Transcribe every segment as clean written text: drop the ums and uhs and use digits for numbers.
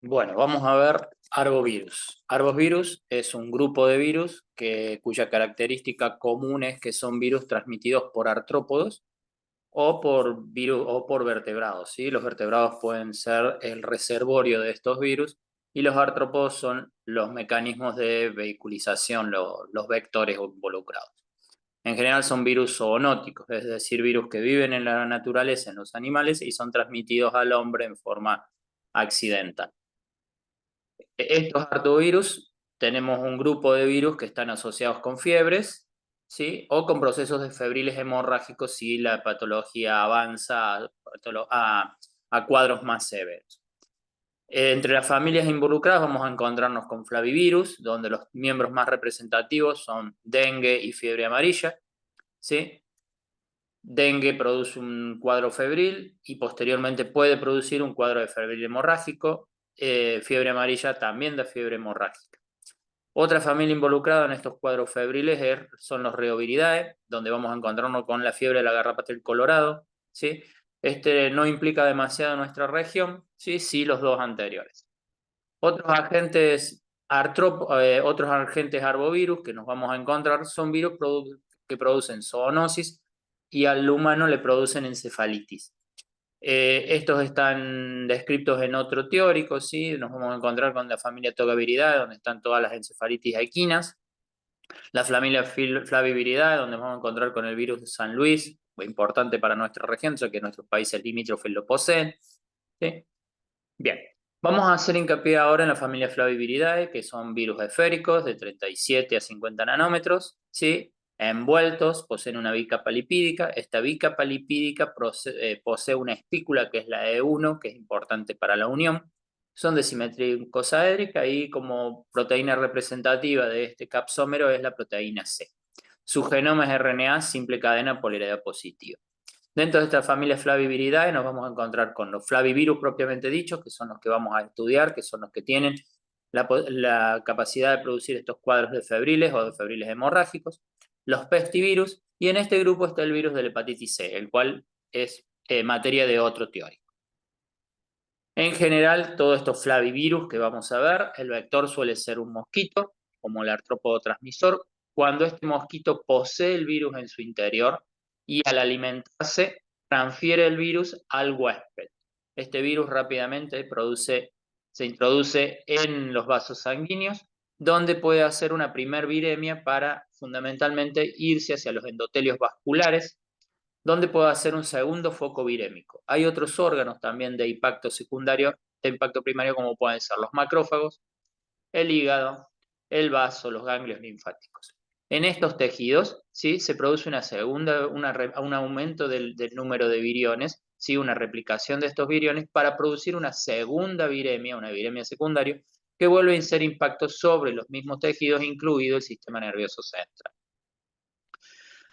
Bueno, vamos a ver arbovirus. Arbovirus es un grupo de virus cuya característica común es que son virus transmitidos por artrópodos o por vertebrados, ¿sí? Los vertebrados pueden ser el reservorio de estos virus y los artrópodos son los mecanismos de vehiculización, los vectores involucrados. En general son virus zoonóticos, es decir, virus que viven en la naturaleza, en los animales, y son transmitidos al hombre en forma accidental. Estos artovirus, tenemos un grupo de virus que están asociados con fiebres, ¿sí? O con procesos de febriles hemorrágicos si la patología avanza a cuadros más severos. Entre las familias involucradas vamos a encontrarnos con flavivirus, donde los miembros más representativos son dengue y fiebre amarilla, ¿sí? Dengue produce un cuadro febril y posteriormente puede producir un cuadro de febril hemorrágico. Fiebre amarilla también da fiebre hemorrágica. Otra familia involucrada en estos cuadros febriles son los Reoviridae, donde vamos a encontrarnos con la fiebre de la garrapata del Colorado, ¿sí? Este no implica demasiado en nuestra región, ¿sí? Sí los dos anteriores. Otros agentes arbovirus que nos vamos a encontrar son virus que producen zoonosis y al humano le producen encefalitis. Estos están descritos en otro teórico, ¿sí? Nos vamos a encontrar con la familia Togaviridae, donde están todas las encefalitis equinas, la familia Flaviviridae, donde vamos a encontrar con el virus de San Luis, muy importante para nuestra región, ya que nuestros países limítrofes lo poseen, ¿sí? Bien, vamos a hacer hincapié ahora en la familia Flaviviridae, que son virus esféricos de 37 a 50 nanómetros, ¿sí? Envueltos, poseen una bicapa lipídica. Esta bicapa lipídica posee una espícula que es la E1, que es importante para la unión. Son de simetría icosaédrica y como proteína representativa de este capsómero es la proteína C. Su genoma es RNA simple cadena polaridad positiva. Dentro de esta familia Flaviviridae nos vamos a encontrar con los flavivirus propiamente dichos, que son los que vamos a estudiar, que son los que tienen la capacidad de producir estos cuadros de febriles o de febriles hemorrágicos, los pestivirus, y en este grupo está el virus de la hepatitis C, el cual es materia de otro teórico. En general, todos estos flavivirus que vamos a ver, el vector suele ser un mosquito, como el artrópodo transmisor, cuando este mosquito posee el virus en su interior y al alimentarse transfiere el virus al huésped. Este virus rápidamente se introduce en los vasos sanguíneos, donde puede hacer una primer viremia para fundamentalmente irse hacia los endotelios vasculares, donde puede hacer un segundo foco virémico. Hay otros órganos también de impacto secundario, de impacto primario, como pueden ser los macrófagos, el hígado, el vaso, los ganglios linfáticos. En estos tejidos, ¿sí? Se produce un aumento del número de viriones, ¿sí? Una replicación de estos viriones para producir una segunda viremia, una viremia secundaria, que vuelve a hacer impacto sobre los mismos tejidos, incluido el sistema nervioso central.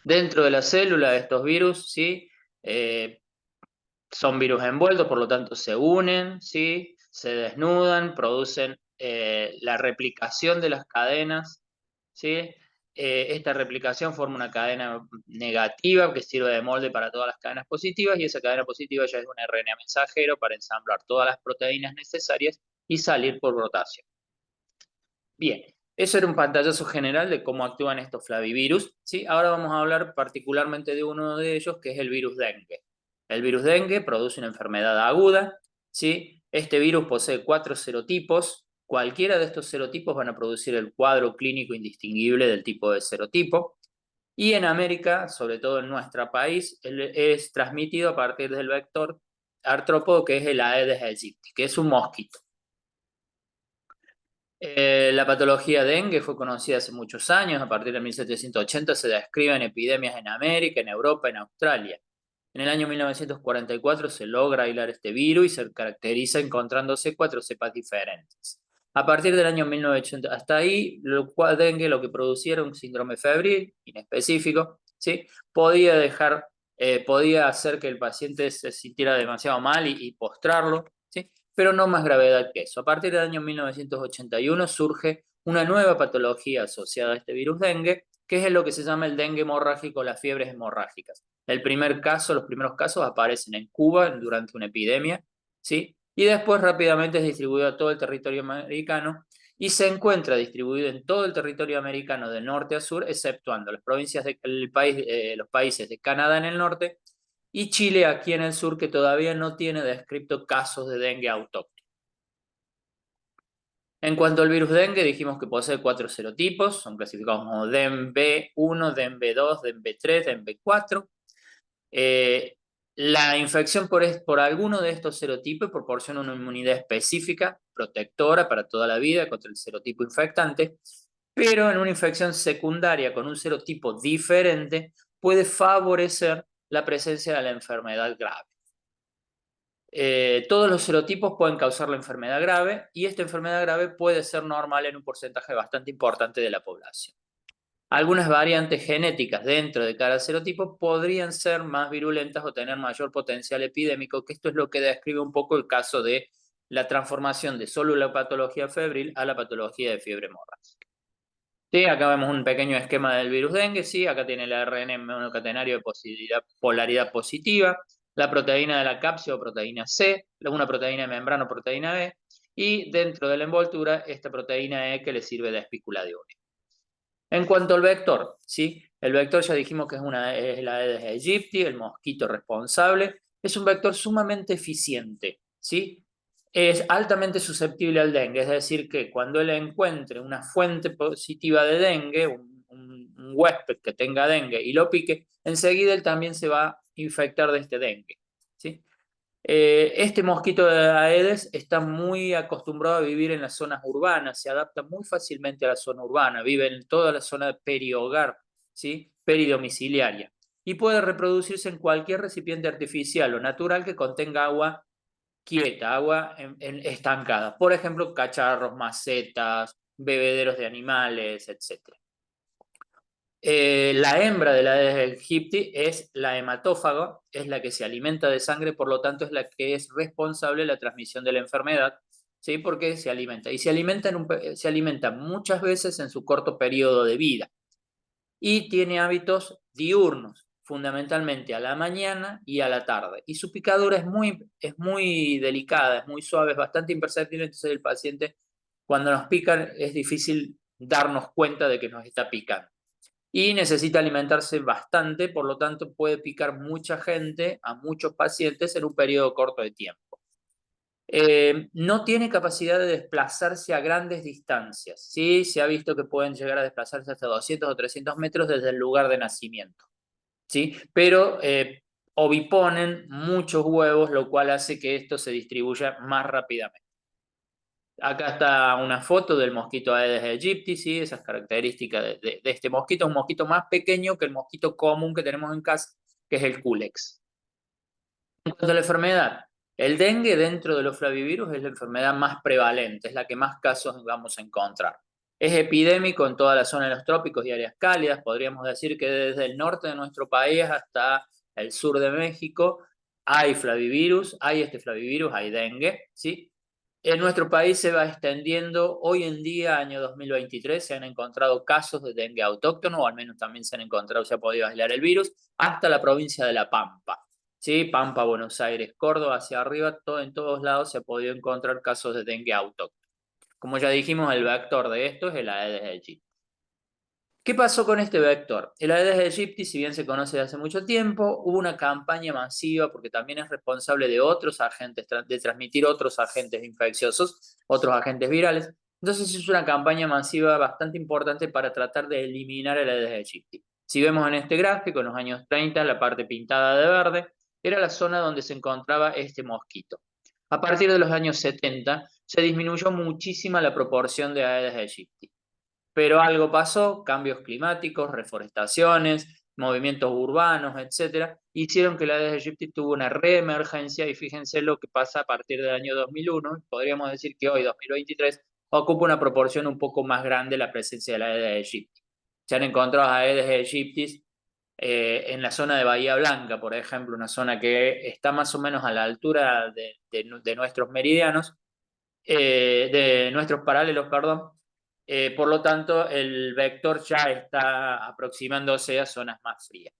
Dentro de la célula de estos virus, ¿sí? Son virus envueltos, por lo tanto se unen, ¿sí? Se desnudan, producen la replicación de las cadenas, ¿sí? Esta replicación forma una cadena negativa que sirve de molde para todas las cadenas positivas, y esa cadena positiva ya es un RNA mensajero para ensamblar todas las proteínas necesarias y salir por rotación. Bien, eso era un pantallazo general de cómo actúan estos flavivirus, ¿sí? Ahora vamos a hablar particularmente de uno de ellos, que es el virus dengue. El virus dengue produce una enfermedad aguda, ¿sí? Este virus posee 4 serotipos. Cualquiera de estos serotipos van a producir el cuadro clínico indistinguible del tipo de serotipo. Y en América, sobre todo en nuestro país, es transmitido a partir del vector artrópodo, que es el Aedes aegypti, que es un mosquito. La patología dengue fue conocida hace muchos años. A partir de 1780 se describen epidemias en América, en Europa, en Australia. En el año 1944 se logra aislar este virus y se caracteriza encontrándose 4 cepas diferentes. A partir del año 1980 hasta ahí, lo cual dengue lo que producía era un síndrome febril inespecífico, ¿sí? Podía hacer que el paciente se sintiera demasiado mal y postrarlo, ¿sí? Pero no más gravedad que eso. A partir del año 1981 surge una nueva patología asociada a este virus dengue, que es lo que se llama el dengue hemorrágico, las fiebres hemorrágicas. Los primeros casos aparecen en Cuba durante una epidemia, ¿sí? y después rápidamente es distribuido a todo el territorio americano y se encuentra distribuido en todo el territorio americano de norte a sur, exceptuando las provincias del país, los países de Canadá en el norte y Chile aquí en el sur, que todavía no tiene descrito casos de dengue autóctono. En cuanto al virus dengue, dijimos que posee 4 serotipos, son clasificados como DENB1, DENB2, DENB3, DENB4. La infección por alguno de estos serotipos proporciona una inmunidad específica, protectora para toda la vida contra el serotipo infectante, pero en una infección secundaria con un serotipo diferente puede favorecer la presencia de la enfermedad grave. Todos los serotipos pueden causar la enfermedad grave y esta enfermedad grave puede ser normal en un porcentaje bastante importante de la población. Algunas variantes genéticas dentro de cada serotipo podrían ser más virulentas o tener mayor potencial epidémico, que esto es lo que describe un poco el caso de la transformación de solo la patología febril a la patología de fiebre hemorrágica. Sí, acá vemos un pequeño esquema del virus dengue, sí, acá tiene el ARN monocatenario de polaridad positiva, la proteína de la cápsida o proteína C, una proteína de membrana o proteína B, y dentro de la envoltura esta proteína E que le sirve de espícula de unión. En cuanto al vector, ¿sí? El vector ya dijimos que es la Aedes aegypti, el mosquito responsable. Es un vector sumamente eficiente, ¿sí? Es altamente susceptible al dengue, es decir, que cuando él encuentre una fuente positiva de dengue, un huésped que tenga dengue y lo pique, enseguida él también se va a infectar de este dengue, ¿sí? Este mosquito de Aedes está muy acostumbrado a vivir en las zonas urbanas, se adapta muy fácilmente a la zona urbana, vive en toda la zona perihogar, ¿sí? Peridomiciliaria, y puede reproducirse en cualquier recipiente artificial o natural que contenga agua quieta, agua estancada, por ejemplo, cacharros, macetas, bebederos de animales, etc. La hembra de la Aedes aegypti es la hematófaga, es la que se alimenta de sangre, por lo tanto es la que es responsable de la transmisión de la enfermedad, ¿sí? Porque se alimenta. Y se alimenta muchas veces en su corto periodo de vida. Y tiene hábitos diurnos, fundamentalmente a la mañana y a la tarde. Y su picadura es muy delicada, es muy suave, es bastante imperceptible, entonces el paciente cuando nos pican es difícil darnos cuenta de que nos está picando y necesita alimentarse bastante, por lo tanto puede picar mucha gente, a muchos pacientes en un periodo corto de tiempo. No tiene capacidad de desplazarse a grandes distancias, ¿sí? Se ha visto que pueden llegar a desplazarse hasta 200 o 300 metros desde el lugar de nacimiento, ¿sí? Pero oviponen muchos huevos, lo cual hace que esto se distribuya más rápidamente. Acá está una foto del mosquito Aedes aegypti, ¿sí? Esas características de este mosquito, un mosquito más pequeño que el mosquito común que tenemos en casa, que es el Culex. En cuanto a la enfermedad, el dengue dentro de los flavivirus es la enfermedad más prevalente, es la que más casos vamos a encontrar. Es epidémico en toda la zona de los trópicos y áreas cálidas, podríamos decir que desde el norte de nuestro país hasta el sur de México hay flavivirus, hay dengue, ¿sí? En nuestro país se va extendiendo, hoy en día, año 2023, se han encontrado casos de dengue autóctono, o al menos también se han encontrado, se ha podido aislar el virus, hasta la provincia de La Pampa. ¿Sí? Pampa, Buenos Aires, Córdoba, hacia arriba, en todos lados se ha podido encontrar casos de dengue autóctono. Como ya dijimos, el vector de esto es el Aedes aegypti. ¿Qué pasó con este vector? El Aedes aegypti, si bien se conoce de hace mucho tiempo, hubo una campaña masiva porque también es responsable de otros agentes, de transmitir otros agentes infecciosos, otros agentes virales. Entonces es una campaña masiva bastante importante para tratar de eliminar el Aedes aegypti. Si vemos en este gráfico, en los años 30, la parte pintada de verde, era la zona donde se encontraba este mosquito. A partir de los años 70, se disminuyó muchísima la proporción de Aedes aegypti. Pero algo pasó, cambios climáticos, reforestaciones, movimientos urbanos, etcétera, hicieron que la Aedes aegypti tuvo una reemergencia y fíjense lo que pasa a partir del año 2001, podríamos decir que hoy, 2023, ocupa una proporción un poco más grande la presencia de la Aedes aegypti. Se han encontrado Aedes aegypti en la zona de Bahía Blanca, por ejemplo, una zona que está más o menos a la altura de nuestros meridianos, de nuestros paralelos, perdón. Por lo tanto, el vector ya está aproximándose a zonas más frías.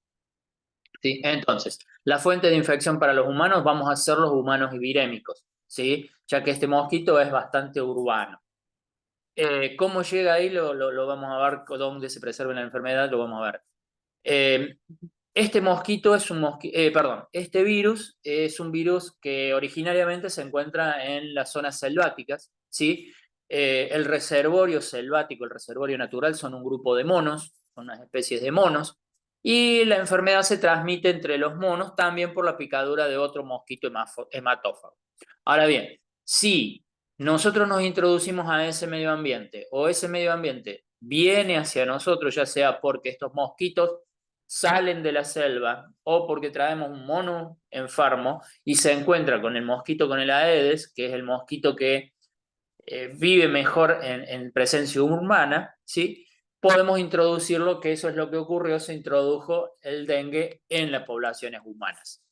¿Sí? Entonces, la fuente de infección para los humanos vamos a ser los humanos virémicos. ¿sí? Ya que este mosquito es bastante urbano. ¿Cómo llega ahí? Lo vamos a ver, dónde se preserva la enfermedad, lo vamos a ver. Este mosquito es un este virus es un virus que originariamente se encuentra en las zonas selváticas, ¿sí? El reservorio selvático, el reservorio natural son un grupo de monos, son unas especies de monos, y la enfermedad se transmite entre los monos también por la picadura de otro mosquito hematófago. Ahora bien, si nosotros nos introducimos a ese medio ambiente o ese medio ambiente viene hacia nosotros, ya sea porque estos mosquitos salen de la selva o porque traemos un mono enfermo y se encuentra con el mosquito con el Aedes, que es el mosquito que vive mejor en presencia humana, ¿sí? Podemos introducirlo, que eso es lo que ocurrió, se introdujo el dengue en las poblaciones humanas.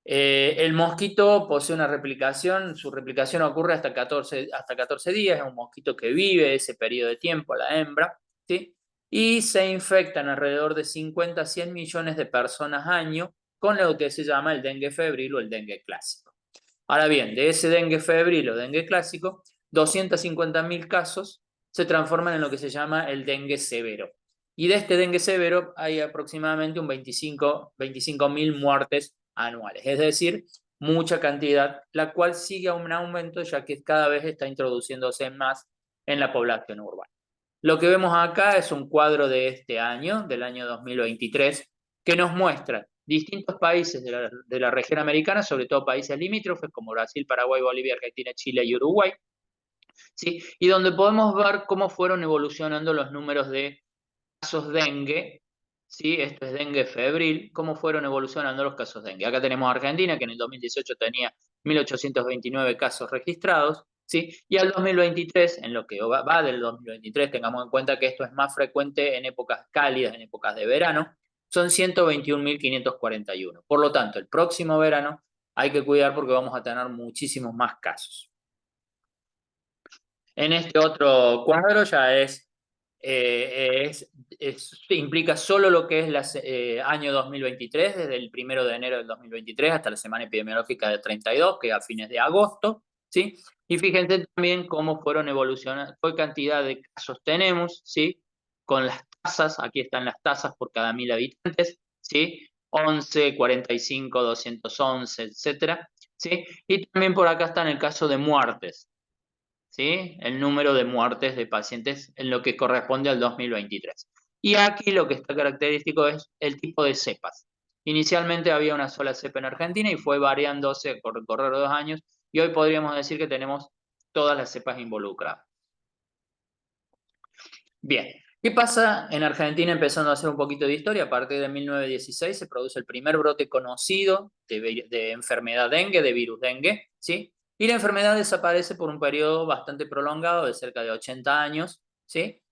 El mosquito posee una replicación, su replicación ocurre hasta 14 días, es un mosquito que vive ese periodo de tiempo, la hembra, ¿sí? Y se infectan alrededor de 50 a 100 millones de personas año con lo que se llama el dengue febril o el dengue clásico. Ahora bien, de ese dengue febril o dengue clásico, 250.000 casos se transforman en lo que se llama el dengue severo. Y de este dengue severo hay aproximadamente un 25.000 muertes anuales, es decir, mucha cantidad, la cual sigue a un aumento ya que cada vez está introduciéndose más en la población urbana. Lo que vemos acá es un cuadro de este año, del año 2023, que nos muestra distintos países de la región americana, sobre todo países limítrofes como Brasil, Paraguay, Bolivia, Argentina, Chile y Uruguay, ¿sí? Y donde podemos ver cómo fueron evolucionando los números de casos dengue, ¿sí? Esto es dengue febril, cómo fueron evolucionando los casos dengue. Acá tenemos Argentina, que en el 2018 tenía 1.829 casos registrados, ¿sí? Y al 2023, en lo que va del 2023, tengamos en cuenta que esto es más frecuente en épocas cálidas, en épocas de verano, son 121.541. Por lo tanto, el próximo verano hay que cuidar porque vamos a tener muchísimos más casos. En este otro cuadro ya implica solo lo que es el año 2023, desde el 1 de enero del 2023 hasta la semana epidemiológica de 32, que es a fines de agosto, ¿sí? Y fíjense también cómo fueron evolucionando, qué cantidad de casos tenemos, ¿sí? Con las tasas, aquí están las tasas por cada 1.000 habitantes, ¿sí? 11, 45, 211, etcétera, ¿sí? Y también por acá está en el caso de muertes, ¿sí? El número de muertes de pacientes en lo que corresponde al 2023. Y aquí lo que está característico es el tipo de cepas. Inicialmente había una sola cepa en Argentina y fue variándose por el correr de 2 años y hoy podríamos decir que tenemos todas las cepas involucradas. Bien, ¿qué pasa en Argentina empezando a hacer un poquito de historia? A partir de 1916 se produce el primer brote conocido de enfermedad dengue, de virus dengue, ¿sí? Y la enfermedad desaparece por un periodo bastante prolongado de cerca de 80 años, ¿sí?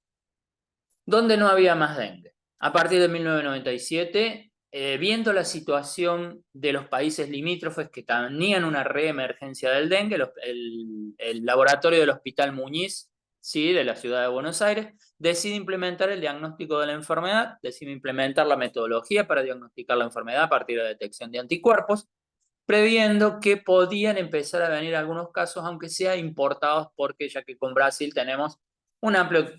Donde no había más dengue. A partir de 1997, viendo la situación de los países limítrofes que tenían una reemergencia del dengue, el laboratorio del Hospital Muñiz, ¿sí? De la ciudad de Buenos Aires, decide implementar el diagnóstico de la enfermedad, decide implementar la metodología para diagnosticar la enfermedad a partir de la detección de anticuerpos, previendo que podían empezar a venir algunos casos, aunque sea importados, porque ya que con Brasil tenemos un amplio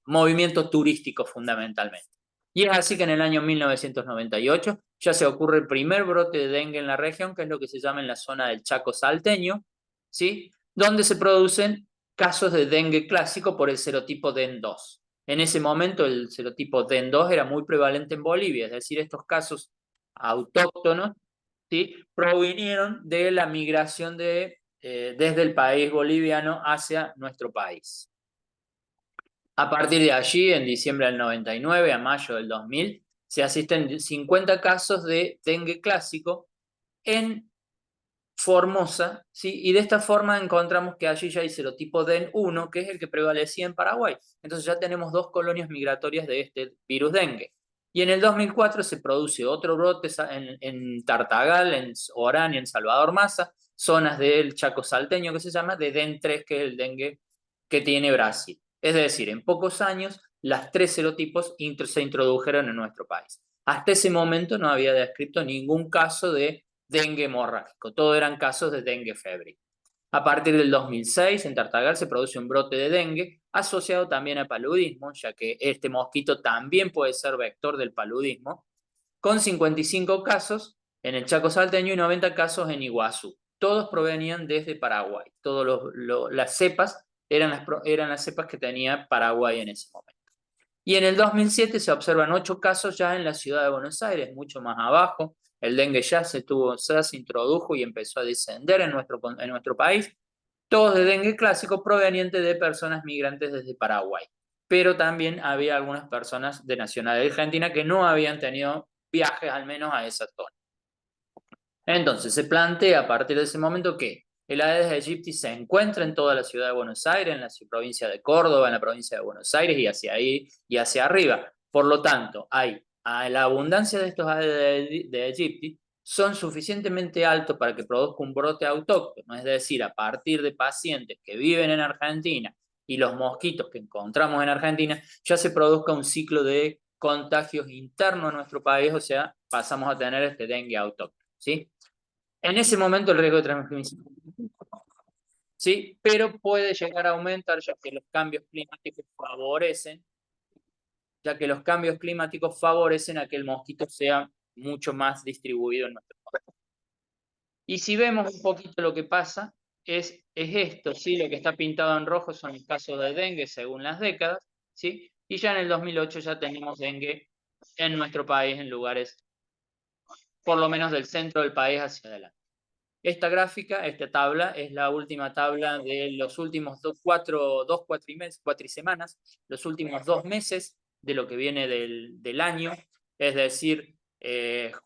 movimiento turístico fundamentalmente. Y es así que en el año 1998 ya se ocurre el primer brote de dengue en la región, que es lo que se llama en la zona del Chaco salteño, ¿sí? Donde se producen casos de dengue clásico por el serotipo DEN2. En ese momento el serotipo DEN2 era muy prevalente en Bolivia, es decir, estos casos autóctonos, ¿sí? Provinieron de la migración desde el país boliviano hacia nuestro país. A partir de allí, en diciembre del 99 a mayo del 2000, se asisten 50 casos de dengue clásico en Formosa, ¿sí? Y de esta forma encontramos que allí ya hay serotipo DEN1, que es el que prevalecía en Paraguay. Entonces ya tenemos 2 colonias migratorias de este virus dengue. Y en el 2004 se produce otro brote en Tartagal, en Orán y en Salvador Maza, zonas del Chaco salteño que se llama, de DEN3, que es el dengue que tiene Brasil. Es decir, en pocos años, las 3 serotipos se introdujeron en nuestro país. Hasta ese momento no había descrito ningún caso de dengue hemorrágico, todo eran casos de dengue febril. A partir del 2006, en Tartagal se produce un brote de dengue asociado también a paludismo, ya que este mosquito también puede ser vector del paludismo, con 55 casos en el Chaco salteño y 90 casos en Iguazú. Todos provenían desde Paraguay. Todas las cepas eran las cepas que tenía Paraguay en ese momento. Y en el 2007 se observan 8 casos ya en la ciudad de Buenos Aires, mucho más abajo. El dengue ya se introdujo y empezó a descender en nuestro país. Todos de dengue clásico provenientes de personas migrantes desde Paraguay. Pero también había algunas personas de nacionalidad argentina que no habían tenido viajes al menos a esa zona. Entonces se plantea a partir de ese momento que el Aedes aegypti se encuentra en toda la ciudad de Buenos Aires, en la provincia de Córdoba, en la provincia de Buenos Aires y hacia ahí y hacia arriba. Por lo tanto, la abundancia de estos Aedes aegypti son suficientemente altos para que produzca un brote autóctono, es decir, a partir de pacientes que viven en Argentina y los mosquitos que encontramos en Argentina, ya se produzca un ciclo de contagios internos a nuestro país, o sea, pasamos a tener este dengue autóctono, ¿sí? En ese momento el riesgo de transmisión, sí, pero puede llegar a aumentar ya que los cambios climáticos favorecen a que el mosquito sea mucho más distribuido en nuestro país. Y si vemos un poquito lo que pasa, es esto, ¿sí? Lo que está pintado en rojo son los casos de dengue según las décadas, ¿sí? Y ya en el 2008 ya tenemos dengue en nuestro país, en lugares, por lo menos del centro del país hacia adelante. Esta gráfica, esta tabla, es la última tabla de los últimos cuatrisemanas, los últimos 2 meses de lo que viene del año, es decir,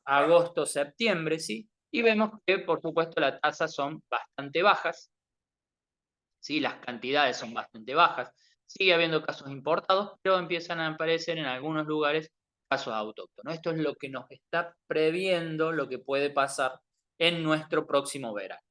agosto, septiembre, ¿sí? Y vemos que, por supuesto, las tasas son bastante bajas, ¿sí? Las cantidades son bastante bajas. Sigue habiendo casos importados, pero empiezan a aparecer en algunos lugares casos autóctonos. Esto es lo que nos está previendo lo que puede pasar en nuestro próximo verano,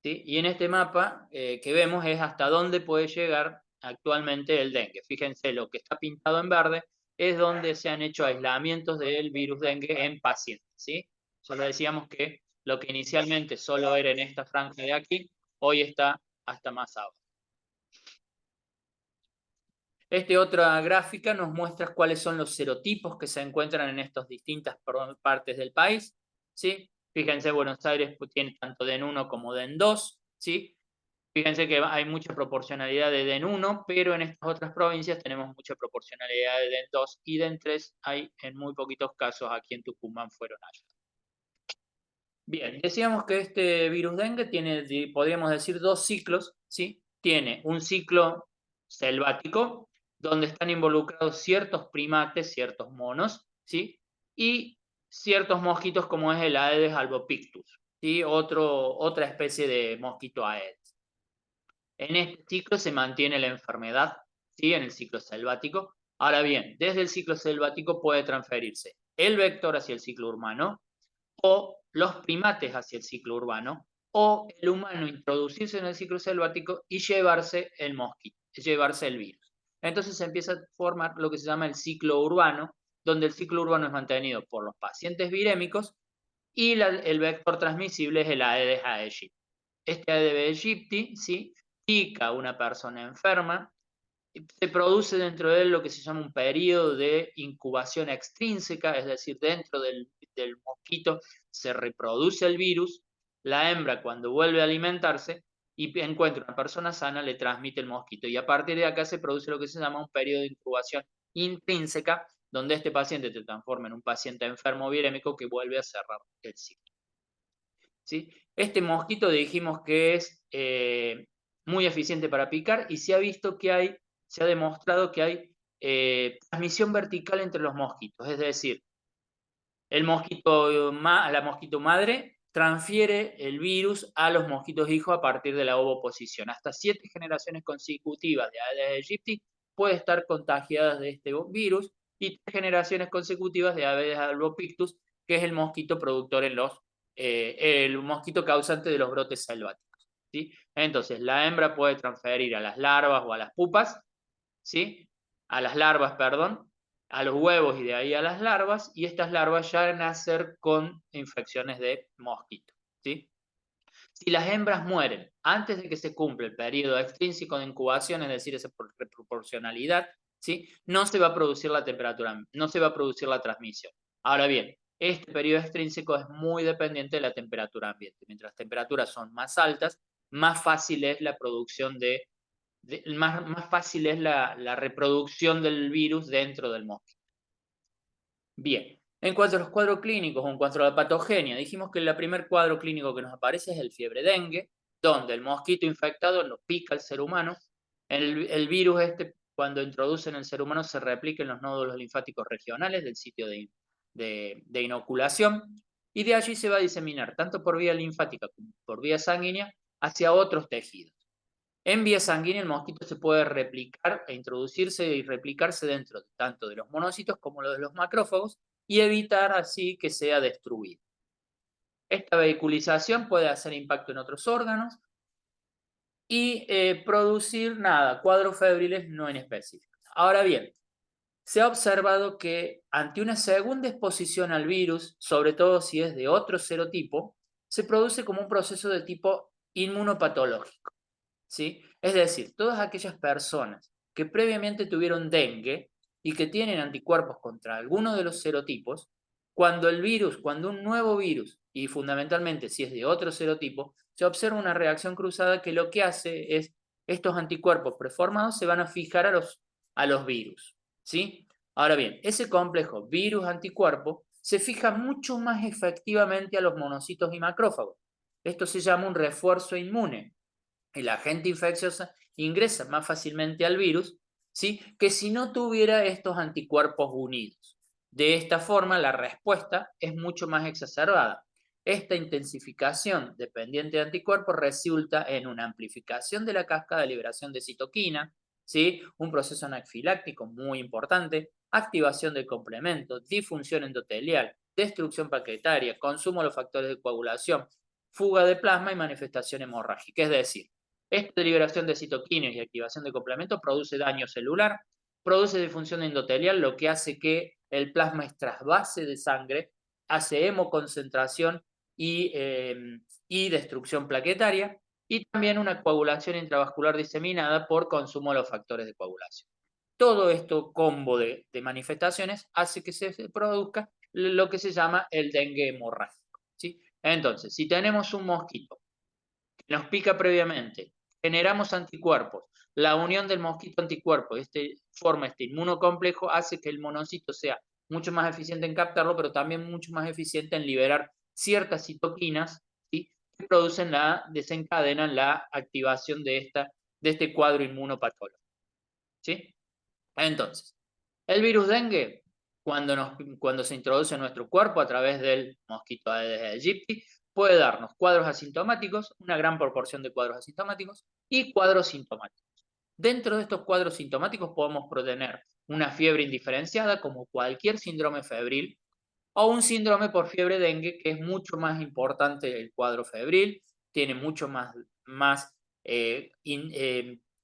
¿sí? Y en este mapa que vemos es hasta dónde puede llegar actualmente el dengue. Fíjense, lo que está pintado en verde es donde se han hecho aislamientos del virus dengue en pacientes, ¿sí? Solo decíamos que lo que inicialmente solo era en esta franja de aquí, hoy está hasta más abajo. Esta otra gráfica nos muestra cuáles son los serotipos que se encuentran en estas distintas partes del país, ¿sí? Fíjense, Buenos Aires tiene tanto DEN1 como DEN2, ¿sí? Fíjense que hay mucha proporcionalidad de DEN1, pero en estas otras provincias tenemos mucha proporcionalidad de DEN2 y DEN3 hay en muy poquitos casos aquí en Tucumán fueron hallados. Bien, decíamos que este virus dengue tiene, podríamos decir, 2 ciclos, ¿sí? Tiene un ciclo selvático, donde están involucrados ciertos primates, ciertos monos, ¿sí? Y ciertos mosquitos como es el Aedes albopictus, ¿sí? Otra especie de mosquito Aedes. En este ciclo se mantiene la enfermedad, ¿sí? En el ciclo selvático. Ahora bien, desde el ciclo selvático puede transferirse el vector hacia el ciclo humano, o los primates hacia el ciclo urbano, o el humano introducirse en el ciclo selvático y llevarse el mosquito, llevarse el virus. Entonces se empieza a formar lo que se llama el ciclo urbano, donde el ciclo urbano es mantenido por los pacientes virémicos y el vector transmisible es el Aedes aegypti. Este Aedes aegypti, ¿sí? Pica a una persona enferma, se produce dentro de él lo que se llama un periodo de incubación extrínseca, es decir, dentro del mosquito se reproduce el virus, la hembra cuando vuelve a alimentarse y encuentra una persona sana le transmite el mosquito y a partir de acá se produce lo que se llama un periodo de incubación intrínseca donde este paciente se transforma en un paciente enfermo virémico que vuelve a cerrar el ciclo, ¿sí? Este mosquito dijimos que es muy eficiente para picar y se ha demostrado que hay transmisión vertical entre los mosquitos, es decir, la mosquito madre transfiere el virus a los mosquitos hijos a partir de la ovoposición. Hasta 7 generaciones consecutivas de Aedes aegypti puede estar contagiadas de este virus y 3 generaciones consecutivas de Aedes albopictus, que es el mosquito productor el mosquito causante de los brotes selváticos, ¿sí? Entonces, la hembra puede transferir a las larvas o a las pupas, ¿sí? A las larvas, perdón, a los huevos y de ahí a las larvas, y estas larvas ya nacen con infecciones de mosquito, ¿sí? Si las hembras mueren antes de que se cumpla el periodo extrínseco de incubación, es decir, esa proporcionalidad, ¿sí? No se va a producir la temperatura, no se va a producir la transmisión. Ahora bien, este periodo extrínseco es muy dependiente de la temperatura ambiente. Mientras las temperaturas son más altas, más fácil es la producción más fácil es la reproducción del virus dentro del mosquito. Bien, en cuanto a los cuadros clínicos o en cuanto a la patogenia, dijimos que el primer cuadro clínico que nos aparece es el fiebre dengue, donde el mosquito infectado lo pica al ser humano. El virus cuando introduce en el ser humano, se replica en los nódulos linfáticos regionales del sitio de inoculación, y de allí se va a diseminar tanto por vía linfática como por vía sanguínea hacia otros tejidos. En vía sanguínea el mosquito se puede replicar e introducirse y replicarse dentro tanto de los monocitos como de los macrófagos y evitar así que sea destruido. Esta vehiculización puede hacer impacto en otros órganos y producir cuadros febriles no inespecíficos. Ahora bien, se ha observado que ante una segunda exposición al virus, sobre todo si es de otro serotipo, se produce como un proceso de tipo inmunopatológico. ¿Sí? Es decir, todas aquellas personas que previamente tuvieron dengue y que tienen anticuerpos contra alguno de los serotipos, cuando un nuevo virus, y fundamentalmente si es de otro serotipo, se observa una reacción cruzada que lo que hace es, estos anticuerpos preformados se van a fijar a los virus, ¿sí? Ahora bien, ese complejo virus-anticuerpo se fija mucho más efectivamente a los monocitos y macrófagos. Esto se llama un refuerzo inmune. El agente infeccioso ingresa más fácilmente al virus, ¿sí? Que si no tuviera estos anticuerpos unidos. De esta forma, la respuesta es mucho más exacerbada. Esta intensificación dependiente de anticuerpos resulta en una amplificación de la cascada de liberación de citoquina, ¿sí? Un proceso anafiláctico muy importante, activación del complemento, disfunción endotelial, destrucción plaquetaria, consumo de los factores de coagulación, fuga de plasma y manifestación hemorrágica. Es decir, esta liberación de citoquinas y activación de complemento produce daño celular, produce disfunción endotelial, lo que hace que el plasma trasvase de sangre, hace hemoconcentración y destrucción plaquetaria, y también una coagulación intravascular diseminada por consumo de los factores de coagulación. Todo esto combo de manifestaciones hace que se produzca lo que se llama el dengue hemorrágico, ¿sí? Entonces, si tenemos un mosquito que nos pica previamente, generamos anticuerpos, la unión del mosquito anticuerpo, forma este inmunocomplejo, hace que el monocito sea mucho más eficiente en captarlo, pero también mucho más eficiente en liberar ciertas citoquinas, ¿sí? Que desencadenan la activación de este cuadro inmunopatológico, ¿sí? Entonces, el virus dengue, cuando se introduce en nuestro cuerpo a través del mosquito Aedes aegypti, puede darnos cuadros asintomáticos, una gran proporción de cuadros asintomáticos y cuadros sintomáticos. Dentro de estos cuadros sintomáticos podemos tener una fiebre indiferenciada, como cualquier síndrome febril, o un síndrome por fiebre dengue, que es mucho más importante el cuadro febril, tiene mucho más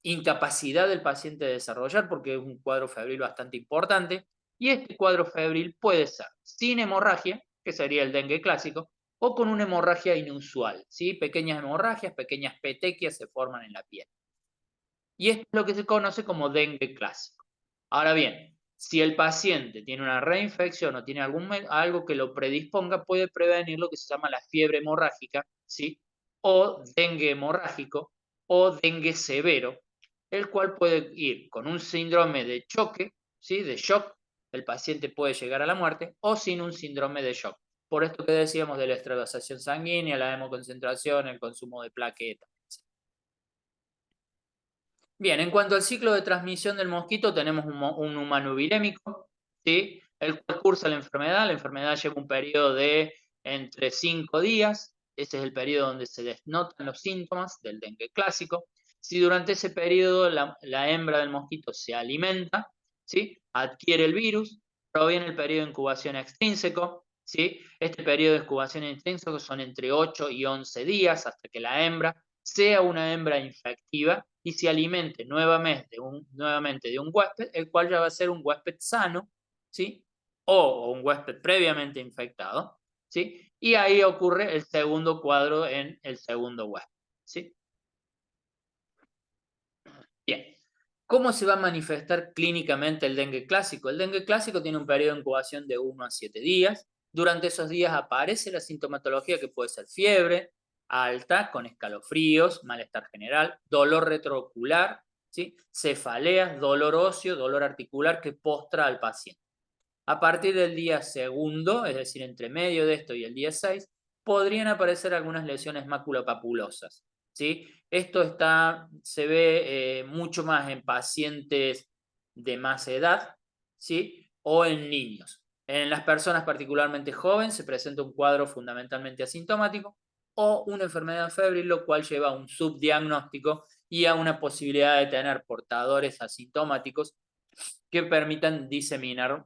incapacidad del paciente de desarrollar, porque es un cuadro febril bastante importante, y este cuadro febril puede ser sin hemorragia, que sería el dengue clásico, o con una hemorragia inusual, ¿sí? Pequeñas hemorragias, pequeñas petequias se forman en la piel. Y esto es lo que se conoce como dengue clásico. Ahora bien, si el paciente tiene una reinfección o tiene algo que lo predisponga, puede prevenir lo que se llama la fiebre hemorrágica, ¿sí? O dengue hemorrágico o dengue severo, el cual puede ir con un síndrome de choque, ¿sí? De shock, el paciente puede llegar a la muerte, o sin un síndrome de shock. Por esto que decíamos de la extravasación sanguínea, la hemoconcentración, el consumo de plaquetas. Bien, en cuanto al ciclo de transmisión del mosquito, tenemos un humano virémico, ¿sí? El cual cursa la enfermedad lleva un periodo de entre 5 días, ese es el periodo donde se denotan los síntomas del dengue clásico. Si durante ese periodo la hembra del mosquito se alimenta, ¿sí? Adquiere el virus, proviene el periodo de incubación extrínseco, ¿sí? Este periodo de incubación extrínseco son entre 8 y 11 días hasta que la hembra sea una hembra infectiva y se alimente nuevamente de un huésped, el cual ya va a ser un huésped sano, ¿sí? O un huésped previamente infectado, ¿sí? y ahí ocurre el segundo cuadro en el segundo huésped, ¿sí? Bien. ¿Cómo se va a manifestar clínicamente el dengue clásico? El dengue clásico tiene un periodo de incubación de 1 a 7 días. Durante esos días aparece la sintomatología que puede ser fiebre alta con escalofríos, malestar general, dolor retroocular, ¿sí? Cefaleas, dolor óseo, dolor articular que postra al paciente. A partir del día segundo, es decir, entre medio de esto y el día 6, podrían aparecer algunas lesiones maculopapulosas, ¿sí? Esto se ve mucho más en pacientes de más edad, ¿sí? O en niños. En las personas particularmente jóvenes se presenta un cuadro fundamentalmente asintomático o una enfermedad febril, lo cual lleva a un subdiagnóstico y a una posibilidad de tener portadores asintomáticos que permitan diseminar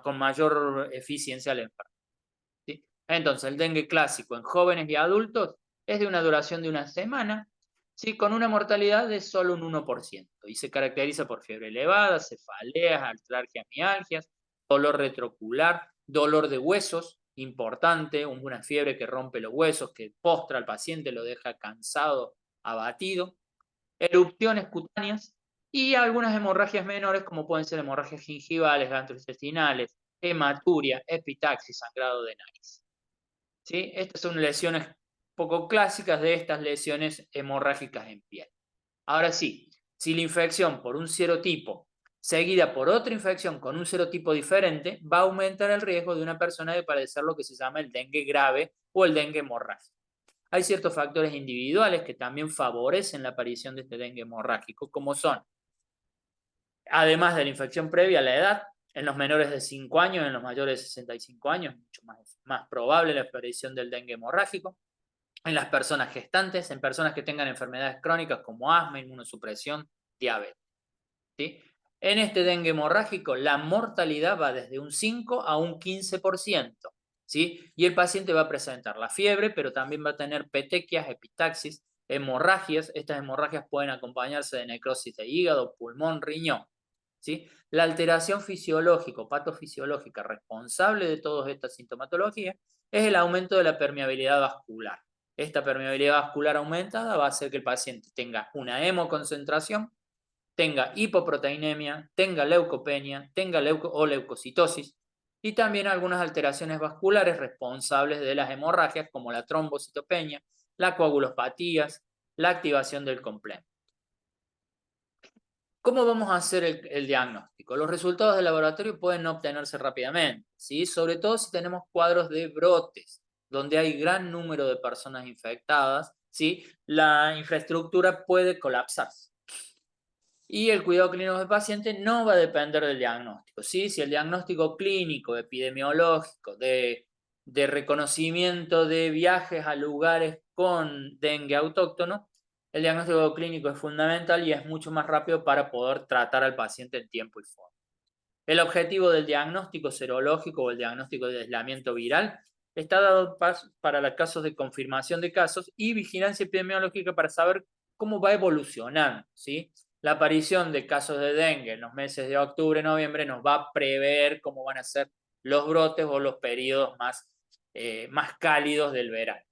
con mayor eficiencia la enfermedad, ¿sí? Entonces, el dengue clásico en jóvenes y adultos es de una duración de una semana, ¿sí? Con una mortalidad de solo un 1%, y se caracteriza por fiebre elevada, cefaleas, alergias, mialgias, dolor retroocular, dolor de huesos, importante, una fiebre que rompe los huesos, que postra al paciente, lo deja cansado, abatido, erupciones cutáneas y algunas hemorragias menores, como pueden ser hemorragias gingivales, gastrointestinales, hematuria, epitaxis, sangrado de nariz, ¿sí? Estas son lesiones poco clásicas de estas lesiones hemorrágicas en piel. Ahora sí, si la infección por un serotipo seguida por otra infección con un serotipo diferente, va a aumentar el riesgo de una persona de padecer lo que se llama el dengue grave o el dengue hemorrágico. Hay ciertos factores individuales que también favorecen la aparición de este dengue hemorrágico, como son, además de la infección previa, la edad. En los menores de 5 años, en los mayores de 65 años, mucho más probable la aparición del dengue hemorrágico. En las personas gestantes, en personas que tengan enfermedades crónicas como asma, inmunosupresión, diabetes, ¿sí? En este dengue hemorrágico, la mortalidad va desde un 5 a un 15%, ¿sí? Y el paciente va a presentar la fiebre, pero también va a tener petequias, epitaxis, hemorragias. Estas hemorragias pueden acompañarse de necrosis de hígado, pulmón, riñón, ¿sí? La alteración fisiológica o patofisiológica responsable de todas estas sintomatologías es el aumento de la permeabilidad vascular. Esta permeabilidad vascular aumentada va a hacer que el paciente tenga una hemoconcentración, tenga hipoproteinemia, tenga leucopenia, tenga leucocitosis y también algunas alteraciones vasculares responsables de las hemorragias como la trombocitopenia, la coagulopatías, la activación del complemento. ¿Cómo vamos a hacer el diagnóstico? Los resultados del laboratorio pueden no obtenerse rápidamente, ¿sí? Sobre todo si tenemos cuadros de brotes, donde hay gran número de personas infectadas, ¿sí? La infraestructura puede colapsarse. Y el cuidado clínico del paciente no va a depender del diagnóstico, ¿sí? Si el diagnóstico clínico, epidemiológico, de reconocimiento de viajes a lugares con dengue autóctono, el diagnóstico clínico es fundamental y es mucho más rápido para poder tratar al paciente en tiempo y forma. El objetivo del diagnóstico serológico o el diagnóstico de aislamiento viral está dado para los casos de confirmación de casos y vigilancia epidemiológica para saber cómo va evolucionando, ¿sí? La aparición de casos de dengue en los meses de octubre, noviembre nos va a prever cómo van a ser los brotes o los periodos más cálidos del verano.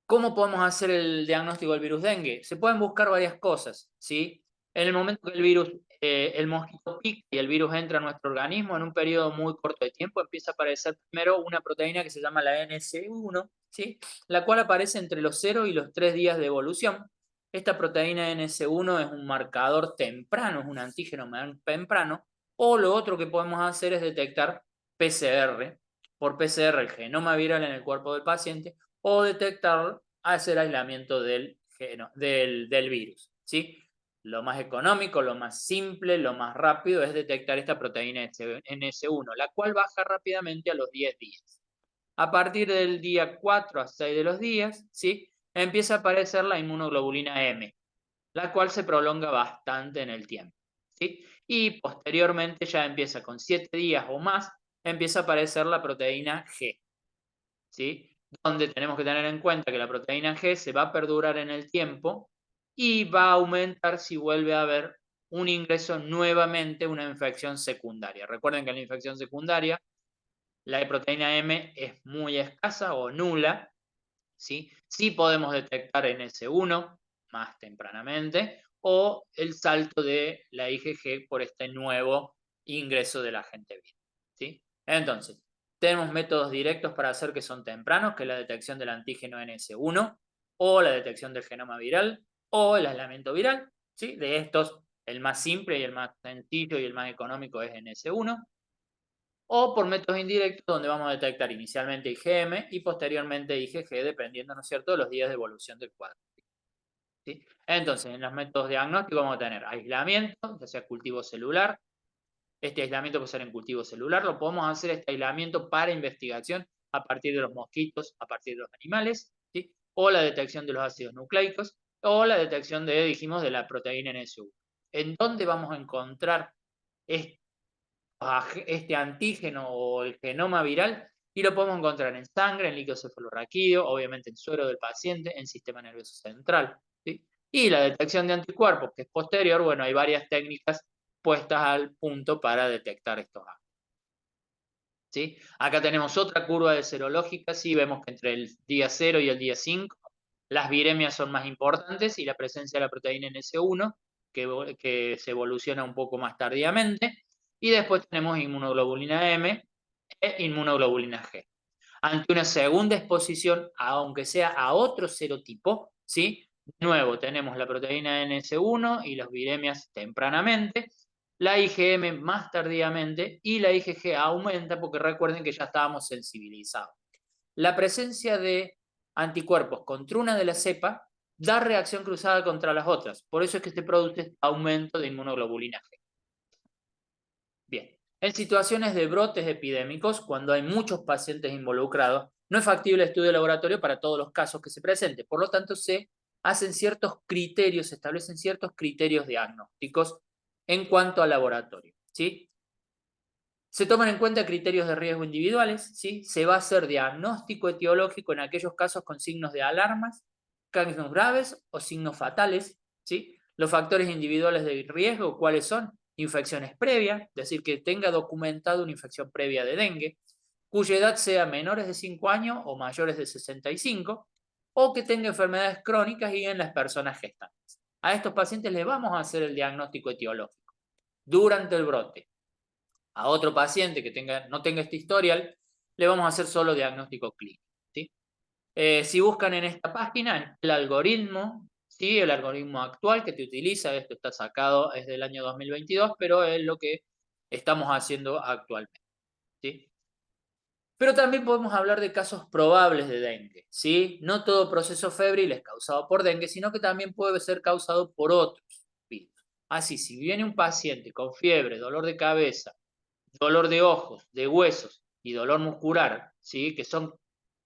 ¿Cómo podemos hacer el diagnóstico del virus dengue? Se pueden buscar varias cosas, ¿sí? En el momento que el mosquito pica y el virus entra a nuestro organismo, en un periodo muy corto de tiempo empieza a aparecer primero una proteína que se llama la NC1, ¿sí? La cual aparece entre los 0 y los 3 días de evolución. Esta proteína NC1 es un marcador temprano, es un antígeno temprano, o lo otro que podemos hacer es detectar PCR, por PCR el genoma viral en el cuerpo del paciente, o detectar, hacer aislamiento del virus, ¿sí? Lo más económico, lo más simple, lo más rápido es detectar esta proteína NS1, la cual baja rápidamente a los 10 días. A partir del día 4 a 6 de los días, ¿sí? Empieza a aparecer la inmunoglobulina M, la cual se prolonga bastante en el tiempo, ¿sí? Y posteriormente ya empieza con 7 días o más, empieza a aparecer la proteína G, ¿sí? Donde tenemos que tener en cuenta que la proteína G se va a perdurar en el tiempo y va a aumentar si vuelve a haber un ingreso nuevamente, una infección secundaria. Recuerden que en la infección secundaria la proteína M es muy escasa o nula, ¿sí? Sí podemos detectar NS1 más tempranamente, o el salto de la IgG por este nuevo ingreso del agente viral, ¿sí? Entonces, tenemos métodos directos para hacer que son tempranos, que es la detección del antígeno NS1, o la detección del genoma viral, o el aislamiento viral, ¿sí? De estos, el más simple y el más sencillo y el más económico es NS1, o por métodos indirectos donde vamos a detectar inicialmente IgM y posteriormente IgG, dependiendo, ¿no es cierto?, de los días de evolución del cuadro, ¿sí? Entonces, en los métodos diagnósticos vamos a tener aislamiento, ya sea cultivo celular. Este aislamiento puede ser en cultivo celular, lo podemos hacer este aislamiento para investigación a partir de los mosquitos, a partir de los animales, ¿sí? O la detección de los ácidos nucleicos, o la detección de, dijimos, de la proteína NS1. ¿En dónde vamos a encontrar este antígeno o el genoma viral? Y lo podemos encontrar en sangre, en líquido cefalorraquídeo, obviamente en suero del paciente, en sistema nervioso central, ¿sí? Y la detección de anticuerpos, que es posterior, bueno, hay varias técnicas puestas al punto para detectar estos actos, ¿sí? Acá tenemos otra curva de serológica, ¿sí? Vemos que entre el día 0 y el día 5 las viremias son más importantes y la presencia de la proteína NS1, que se evoluciona un poco más tardíamente, y después tenemos inmunoglobulina M e inmunoglobulina G. Ante una segunda exposición, aunque sea a otro serotipo, ¿sí? De nuevo, tenemos la proteína NS1 y las viremias tempranamente, la IgM más tardíamente y la IgG aumenta porque recuerden que ya estábamos sensibilizados. La presencia de anticuerpos contra una de las cepas da reacción cruzada contra las otras. Por eso es que se produce este aumento de inmunoglobulina G. Bien, en situaciones de brotes epidémicos, cuando hay muchos pacientes involucrados, no es factible el estudio de laboratorio para todos los casos que se presenten. Por lo tanto, se hacen ciertos criterios, se establecen ciertos criterios diagnósticos en cuanto al laboratorio, ¿sí? Se toman en cuenta criterios de riesgo individuales, ¿sí? Se va a hacer diagnóstico etiológico en aquellos casos con signos de alarmas, casos graves o signos fatales, ¿sí? Los factores individuales de riesgo, ¿cuáles son? Infecciones previas, es decir, que tenga documentado una infección previa de dengue, cuya edad sea menores de 5 años o mayores de 65, o que tenga enfermedades crónicas y en las personas gestantes. A estos pacientes les vamos a hacer el diagnóstico etiológico durante el brote. A otro paciente que no tenga este historial, le vamos a hacer solo diagnóstico clínico, ¿sí? Si buscan en esta página, el algoritmo, ¿sí? El algoritmo actual que te utiliza, esto está sacado, es del año 2022, pero es lo que estamos haciendo actualmente, ¿sí? Pero también podemos hablar de casos probables de dengue, ¿sí? No todo proceso febril es causado por dengue, sino que también puede ser causado por otros virus. Así, si viene un paciente con fiebre, dolor de cabeza, dolor de ojos, de huesos y dolor muscular, ¿sí? Que son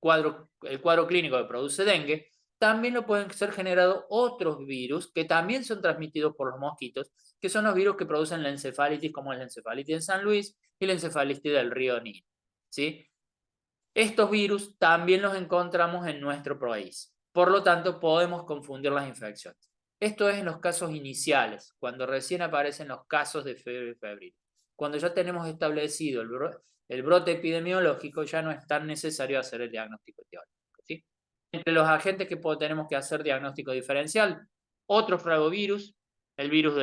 el cuadro clínico que produce dengue, también lo pueden ser generados otros virus que también son transmitidos por los mosquitos, que son los virus que producen la encefalitis, como la encefalitis de San Luis y la encefalitis del río Nilo, ¿sí? Estos virus también los encontramos en nuestro país. Por lo tanto, podemos confundir las infecciones. Esto es en los casos iniciales, cuando recién aparecen los casos de fiebre febril. Cuando ya tenemos establecido el brote epidemiológico, ya no es tan necesario hacer el diagnóstico etiológico, ¿sí? Entre los agentes que tenemos que hacer diagnóstico diferencial, otro flavovirus, el virus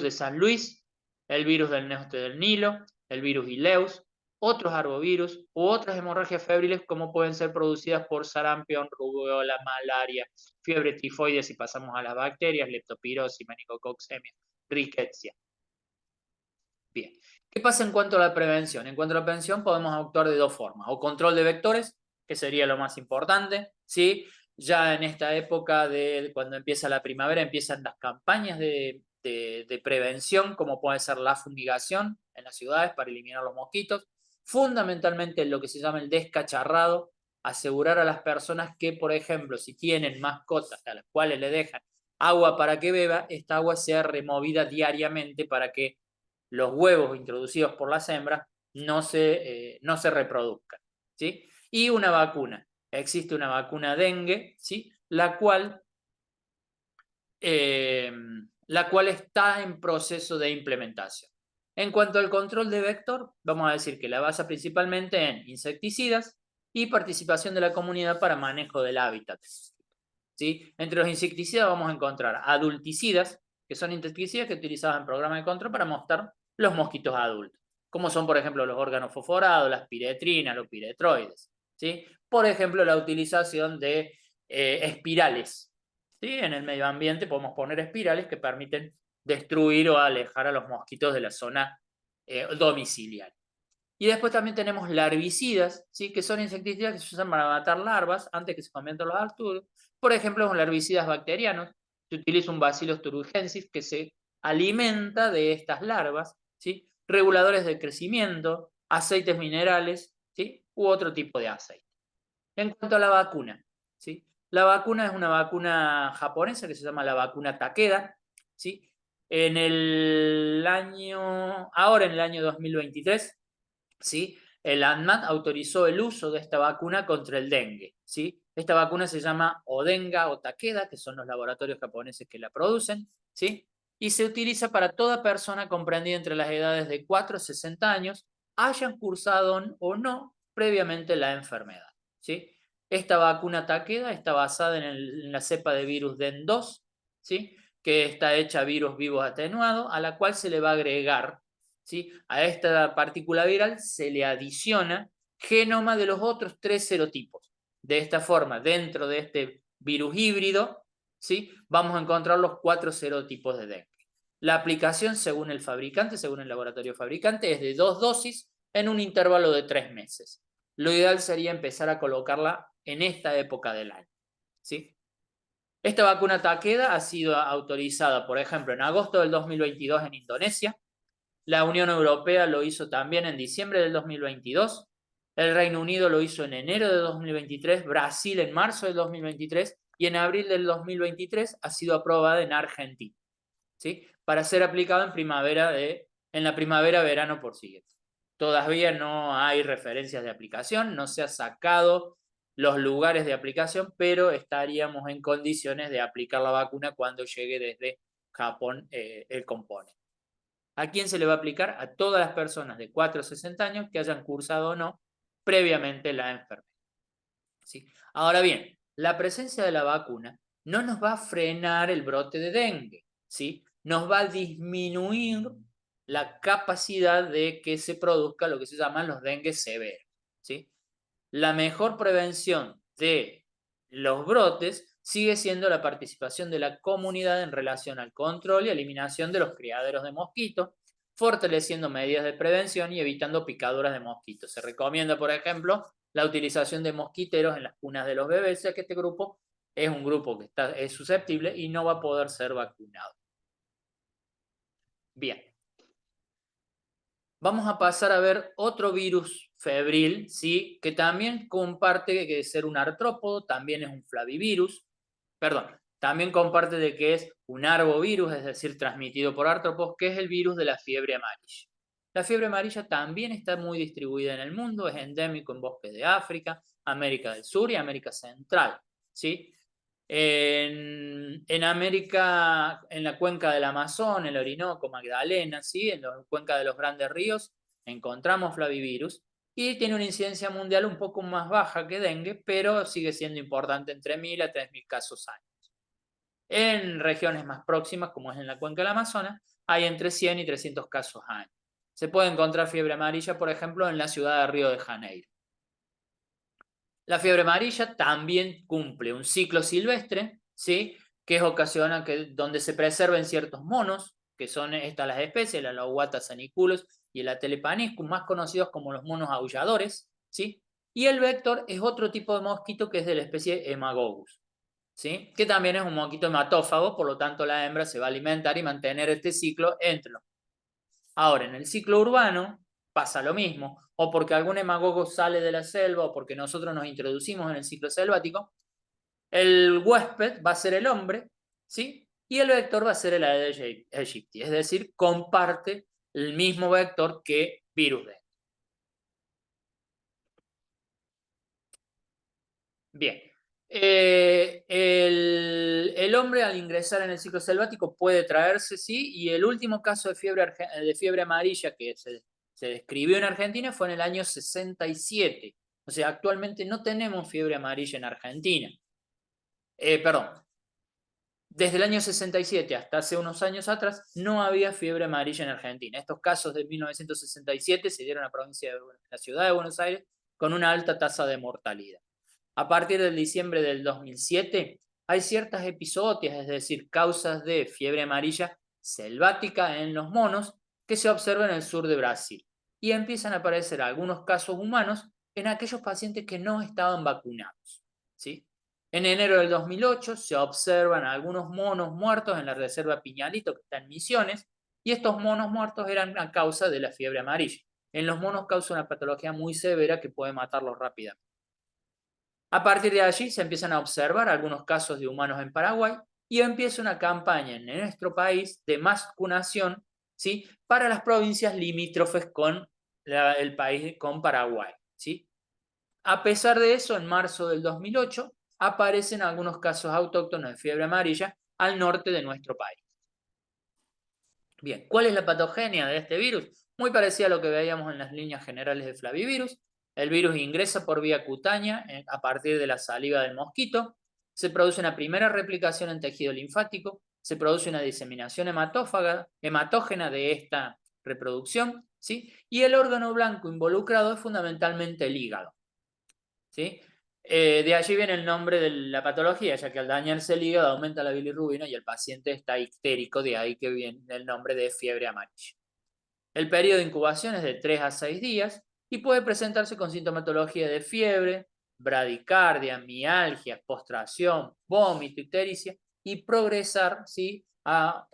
de San Luis, el virus del norte del Nilo, el virus Ileus, otros arbovirus u otras hemorragias febriles como pueden ser producidas por sarampión, rubiola, malaria, fiebre tifoidea si pasamos a las bacterias, leptospirosis, meningococcemia, rickettsia. Bien, ¿qué pasa en cuanto a la prevención? En cuanto a la prevención podemos actuar de dos formas, o control de vectores, que sería lo más importante, ¿sí? Ya en esta época de cuando empieza la primavera empiezan las campañas de prevención, como puede ser la fumigación en las ciudades para eliminar los mosquitos, fundamentalmente lo que se llama el descacharrado, asegurar a las personas que, por ejemplo, si tienen mascotas a las cuales le dejan agua para que beba, esta agua sea removida diariamente para que los huevos introducidos por las hembras no se reproduzcan, ¿sí? Y una vacuna. Existe una vacuna dengue, ¿sí? La cual está en proceso de implementación. En cuanto al control de vector, vamos a decir que la basa principalmente en insecticidas y participación de la comunidad para manejo del hábitat. ¿Sí? Entre los insecticidas vamos a encontrar adulticidas, que son insecticidas que utilizaban en programas de control para mostrar los mosquitos adultos, como son, por ejemplo, los órganos fosforados, las piretrinas, los piretroides. ¿Sí? Por ejemplo, la utilización de espirales. ¿Sí? En el medio ambiente podemos poner espirales que permiten destruir o alejar a los mosquitos de la zona domiciliaria. Y después también tenemos larvicidas, ¿sí? Que son insecticidas que se usan para matar larvas antes que se conviertan los adultos. Por ejemplo, los larvicidas bacterianos. Se utiliza un Bacillus thuringiensis que se alimenta de estas larvas, ¿sí? Reguladores de crecimiento, aceites minerales, ¿sí? U otro tipo de aceite. En cuanto a la vacuna, ¿sí? La vacuna es una vacuna japonesa que se llama la vacuna Takeda, ¿sí? Ahora en el año 2023, ¿sí? El ANMAT autorizó el uso de esta vacuna contra el dengue, ¿sí? Esta vacuna se llama Odenga o Takeda, que son los laboratorios japoneses que la producen, ¿sí? Y se utiliza para toda persona comprendida entre las edades de 4 a 60 años, hayan cursado o no previamente la enfermedad, ¿sí? Esta vacuna Takeda está basada en la cepa de virus DEN2, ¿sí? Que está hecha virus vivos atenuado, a la cual se le va a agregar, ¿sí? A esta partícula viral se le adiciona genoma de los otros 3 serotipos. De esta forma, dentro de este virus híbrido, ¿sí? Vamos a encontrar los 4 serotipos de dengue. La aplicación, según el fabricante, según el laboratorio fabricante, es de 2 dosis en un intervalo de 3 meses. Lo ideal sería empezar a colocarla en esta época del año, ¿sí? Esta vacuna Takeda ha sido autorizada, por ejemplo, en agosto del 2022 en Indonesia. La Unión Europea lo hizo también en diciembre del 2022. El Reino Unido lo hizo en enero de 2023. Brasil en marzo del 2023. Y en abril del 2023 ha sido aprobada en Argentina, ¿sí? Para ser aplicado en la primavera-verano por siguiente. Todavía no hay referencias de aplicación, no se ha sacado los lugares de aplicación, pero estaríamos en condiciones de aplicar la vacuna cuando llegue desde Japón el componente. ¿A quién se le va a aplicar? A todas las personas de 4 a 60 años que hayan cursado o no previamente la enfermedad, ¿sí? Ahora bien, la presencia de la vacuna no nos va a frenar el brote de dengue, ¿sí? Nos va a disminuir la capacidad de que se produzca lo que se llaman los dengues severos, ¿sí? La mejor prevención de los brotes sigue siendo la participación de la comunidad en relación al control y eliminación de los criaderos de mosquitos, fortaleciendo medidas de prevención y evitando picaduras de mosquitos. Se recomienda, por ejemplo, la utilización de mosquiteros en las cunas de los bebés, ya que este grupo es un grupo que es susceptible y no va a poder ser vacunado. Bien. Vamos a pasar a ver otro virus febril, ¿sí? Que también comparte de ser un artrópodo, también es un flavivirus, perdón, también comparte de que es un arbovirus, es decir, transmitido por artrópodos, que es el virus de la fiebre amarilla. La fiebre amarilla también está muy distribuida en el mundo, es endémico en bosques de África, América del Sur y América Central, ¿sí? En América, en la cuenca del Amazon, el Orinoco, Magdalena, ¿sí? En la cuenca de los grandes ríos, encontramos flavivirus y tiene una incidencia mundial un poco más baja que dengue, pero sigue siendo importante entre 1000 a 3000 casos años. En regiones más próximas, como es en la cuenca del Amazonas, hay entre 100 y 300 casos año. Se puede encontrar fiebre amarilla, por ejemplo, en la ciudad de Río de Janeiro. La fiebre amarilla también cumple un ciclo silvestre, ¿sí? Que es ocasiona donde se preserven ciertos monos, que son estas las especies, la Laguata saniculus y el Atelepaniscus, más conocidos como los monos aulladores, ¿sí? Y el vector es otro tipo de mosquito que es de la especie Hemagogus, ¿sí? Que también es un mosquito hematófago, por lo tanto la hembra se va a alimentar y mantener este ciclo entre los. Ahora, en el ciclo urbano pasa lo mismo, o porque algún hemagogo sale de la selva, o porque nosotros nos introducimos en el ciclo selvático, el huésped va a ser el hombre, ¿sí? Y el vector va a ser el Aedes aegypti, es decir, comparte el mismo vector que virus D. Bien. El el hombre al ingresar en el ciclo selvático puede traerse, sí, y el último caso de fiebre amarilla que se describió en Argentina fue en el año 67. O sea, actualmente no tenemos fiebre amarilla en Argentina. Perdón, desde el año 67 hasta hace unos años atrás no había fiebre amarilla en Argentina. Estos casos de 1967 se dieron en la ciudad de Buenos Aires con una alta tasa de mortalidad. A partir del diciembre del 2007 hay ciertas episodias, es decir, causas de fiebre amarilla selvática en los monos que se observan en el sur de Brasil. Y empiezan a aparecer algunos casos humanos en aquellos pacientes que no estaban vacunados, ¿sí? En enero del 2008 se observan algunos monos muertos en la reserva Piñalito, que está en Misiones, y estos monos muertos eran a causa de la fiebre amarilla. En los monos causa una patología muy severa que puede matarlos rápidamente. A partir de allí se empiezan a observar algunos casos de humanos en Paraguay y empieza una campaña en nuestro país de vacunación, ¿sí?, para las provincias limítrofes con el país, con Paraguay, ¿sí? A pesar de eso, en marzo del 2008 aparecen algunos casos autóctonos de fiebre amarilla al norte de nuestro país. Bien, ¿cuál es la patogenia de este virus? Muy parecida a lo que veíamos en las líneas generales de flavivirus. El virus ingresa por vía cutánea a partir de la saliva del mosquito. Se produce una primera replicación en tejido linfático. Se produce una diseminación hematógena de esta reproducción, ¿sí? Y el órgano blanco involucrado es fundamentalmente el hígado, ¿sí? De allí viene el nombre de la patología, ya que al dañarse el hígado aumenta la bilirrubina y el paciente está ictérico, de ahí que viene el nombre de fiebre amarilla. El periodo de incubación es de 3 a 6 días y puede presentarse con sintomatología de fiebre, bradicardia, mialgia, postración, vómito, ictericia y progresar, ¿sí?, a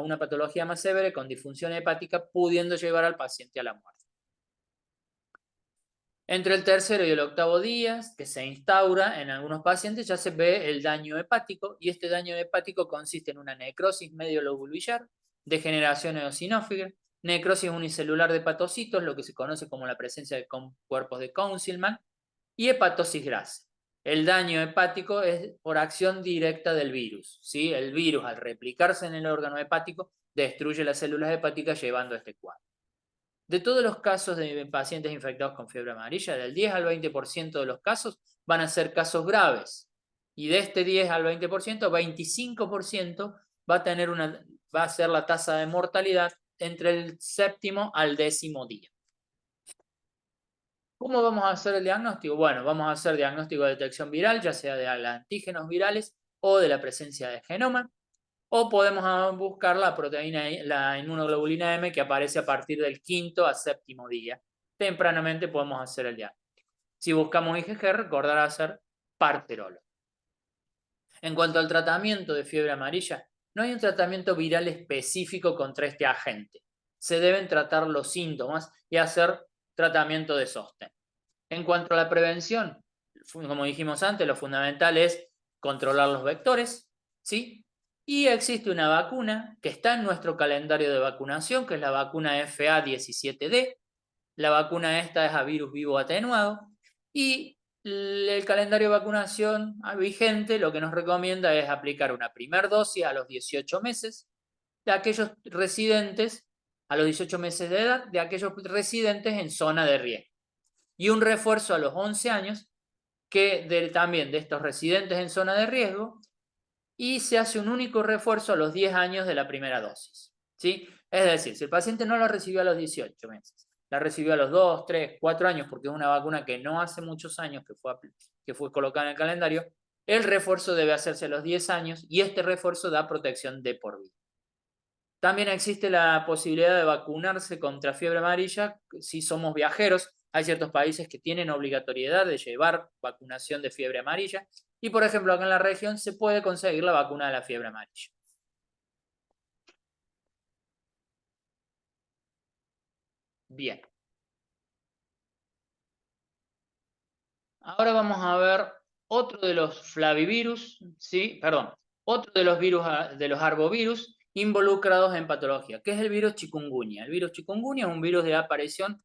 una patología más severa con disfunción hepática, pudiendo llevar al paciente a la muerte. Entre el tercero y el octavo día, que se instaura en algunos pacientes, ya se ve el daño hepático, y este daño hepático consiste en una necrosis medio lobular, degeneración eosinófila, necrosis unicelular de hepatocitos, lo que se conoce como la presencia de cuerpos de Councilman, y hepatosis grasa. El daño hepático es por acción directa del virus, ¿sí? El virus, al replicarse en el órgano hepático, destruye las células hepáticas llevando a este cuadro. De todos los casos de pacientes infectados con fiebre amarilla, del 10 al 20% de los casos van a ser casos graves. Y de este 10 al 20%, 25% va a ser la tasa de mortalidad entre el 7º al 10º día. ¿Cómo vamos a hacer el diagnóstico? Bueno, vamos a hacer diagnóstico de detección viral, ya sea de antígenos virales o de la presencia de genoma. O podemos buscar la proteína, la inmunoglobulina M, que aparece a partir del 5º a 7º día. Tempranamente podemos hacer el diagnóstico. Si buscamos IgG, recordar hacer parterolo. En cuanto al tratamiento de fiebre amarilla, no hay un tratamiento viral específico contra este agente. Se deben tratar los síntomas y hacer tratamiento de sostén. En cuanto a la prevención, como dijimos antes, lo fundamental es controlar los vectores, ¿sí? Y existe una vacuna que está en nuestro calendario de vacunación, que es la vacuna FA17D. La vacuna esta es a virus vivo atenuado. Y el calendario de vacunación vigente lo que nos recomienda es aplicar una primera dosis a los 18 meses de aquellos residentes, a los 18 meses de edad, de aquellos residentes en zona de riesgo. Y un refuerzo a los 11 años, también de estos residentes en zona de riesgo, y se hace un único refuerzo a los 10 años de la primera dosis, ¿sí? Es decir, si el paciente no la recibió a los 18 meses, la recibió a los 2, 3, 4 años, porque es una vacuna que no hace muchos años que fue colocada en el calendario, el refuerzo debe hacerse a los 10 años y este refuerzo da protección de por vida. También existe la posibilidad de vacunarse contra fiebre amarilla si somos viajeros. Hay ciertos países que tienen obligatoriedad de llevar vacunación de fiebre amarilla y, por ejemplo, acá en la región se puede conseguir la vacuna de la fiebre amarilla. Bien. Ahora vamos a ver otro de los flavivirus, ¿sí? Perdón, otro de los virus, de los arbovirus involucrados en patología, que es el virus chikungunya. El virus chikungunya es un virus de aparición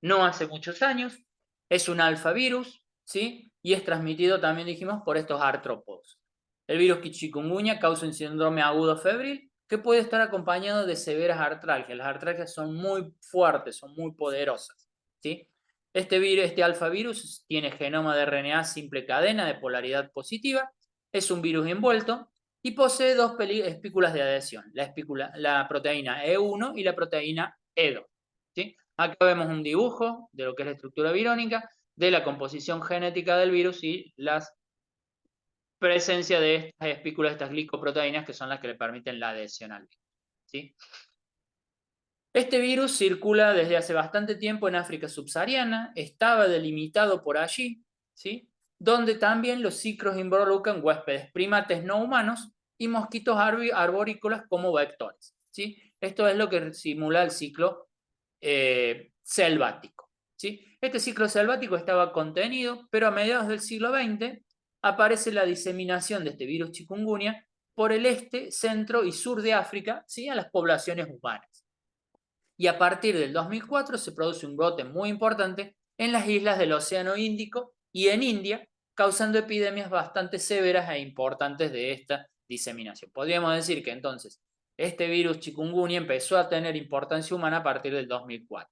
no hace muchos años, es un alfavirus, ¿sí? Y es transmitido, también dijimos, por estos artrópodos. El virus chikungunya causa un síndrome agudo febril que puede estar acompañado de severas artralgias. Las artralgias son muy fuertes, son muy poderosas, ¿sí? Este alfavirus tiene genoma de RNA simple cadena de polaridad positiva, es un virus envuelto y posee dos espículas de adhesión, la proteína E1 y la proteína E2, ¿sí? Acá vemos un dibujo de lo que es la estructura virónica, de la composición genética del virus y la presencia de estas espículas, estas glicoproteínas, que son las que le permiten la adhesión al virus, ¿sí? Este virus circula desde hace bastante tiempo en África subsahariana, estaba delimitado por allí, ¿sí? Donde también los ciclos involucran huéspedes primates no humanos y mosquitos arborícolas como vectores, ¿sí? Esto es lo que simula el ciclo selvático, ¿sí? Este ciclo selvático estaba contenido, pero a mediados del siglo XX aparece la diseminación de este virus chikungunya por el este, centro y sur de África, ¿sí? A las poblaciones humanas. Y a partir del 2004 se produce un brote muy importante en las islas del Océano Índico y en India, causando epidemias bastante severas e importantes de esta diseminación. Podríamos decir que entonces este virus chikungunya empezó a tener importancia humana a partir del 2004.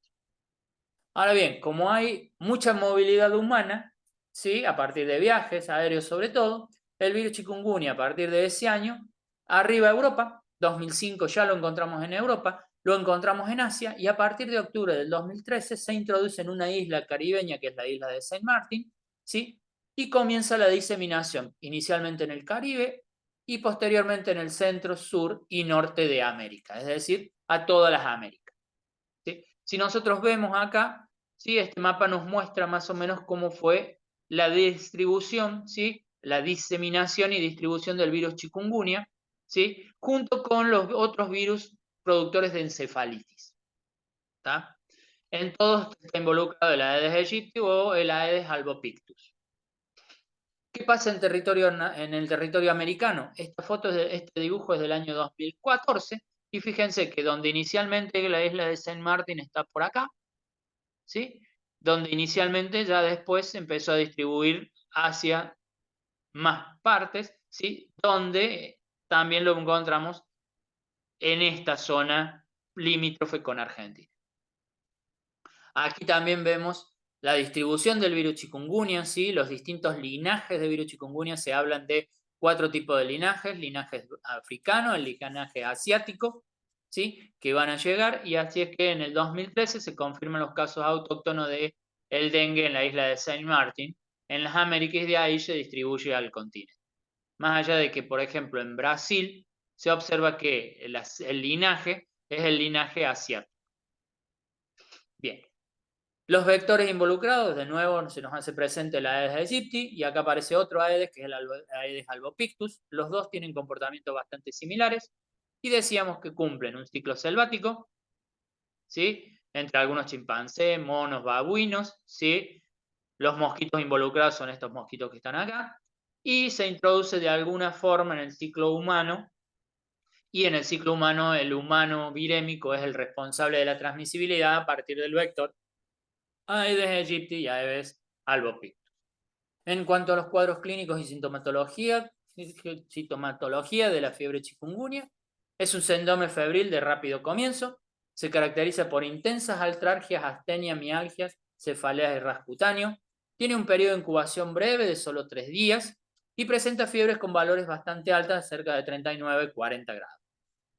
Ahora bien, como hay mucha movilidad humana, ¿sí? A partir de viajes aéreos sobre todo, el virus chikungunya a partir de ese año arriba a Europa, 2005 ya lo encontramos en Europa, lo encontramos en Asia y a partir de octubre del 2013 se introduce en una isla caribeña que es la isla de Saint Martin, ¿sí? Y comienza la diseminación, inicialmente en el Caribe y posteriormente en el centro, sur y norte de América, es decir, a todas las Américas, ¿sí? Si nosotros vemos acá, ¿sí? Este mapa nos muestra más o menos cómo fue la distribución, ¿sí? La diseminación y distribución del virus chikungunya, ¿sí? Junto con los otros virus productores de encefalitis, ¿tá? En todos está involucrado el Aedes aegypti o el Aedes albopictus. ¿Qué pasa en el territorio americano? Este dibujo es del año 2014 y fíjense que donde inicialmente la isla de Saint Martin está por acá, ¿sí? Donde inicialmente ya después se empezó a distribuir hacia más partes, ¿sí? Donde también lo encontramos en esta zona limítrofe con Argentina. Aquí también vemos la distribución del virus chikungunya, ¿sí? Los distintos linajes de virus chikungunya, se hablan de 4 tipos de linajes: linaje africano, el linaje asiático, ¿sí? Que van a llegar, y así es que en el 2013 se confirman los casos autóctonos de el dengue en la isla de Saint Martin, en las Américas, y de ahí se distribuye al continente. Más allá de que, por ejemplo, en Brasil se observa que el linaje es el linaje asiático. Bien. Los vectores involucrados, de nuevo se nos hace presente el Aedes aegypti, y acá aparece otro Aedes, que es el Aedes albopictus. Los dos tienen comportamientos bastante similares, y decíamos que cumplen un ciclo selvático, ¿sí? Entre algunos chimpancés, monos, babuinos, ¿sí? Los mosquitos involucrados son estos mosquitos que están acá, y se introduce de alguna forma en el ciclo humano, y en el ciclo humano el humano virémico es el responsable de la transmisibilidad a partir del vector Aedes aegypti y Aedes albopictus. En cuanto a los cuadros clínicos y sintomatología de la fiebre chikungunya, es un síndrome febril de rápido comienzo, se caracteriza por intensas artralgias, astenia, mialgias, cefaleas y ras cutáneo, tiene un periodo de incubación breve de solo 3 días y presenta fiebres con valores bastante altas, cerca de 39-40 grados.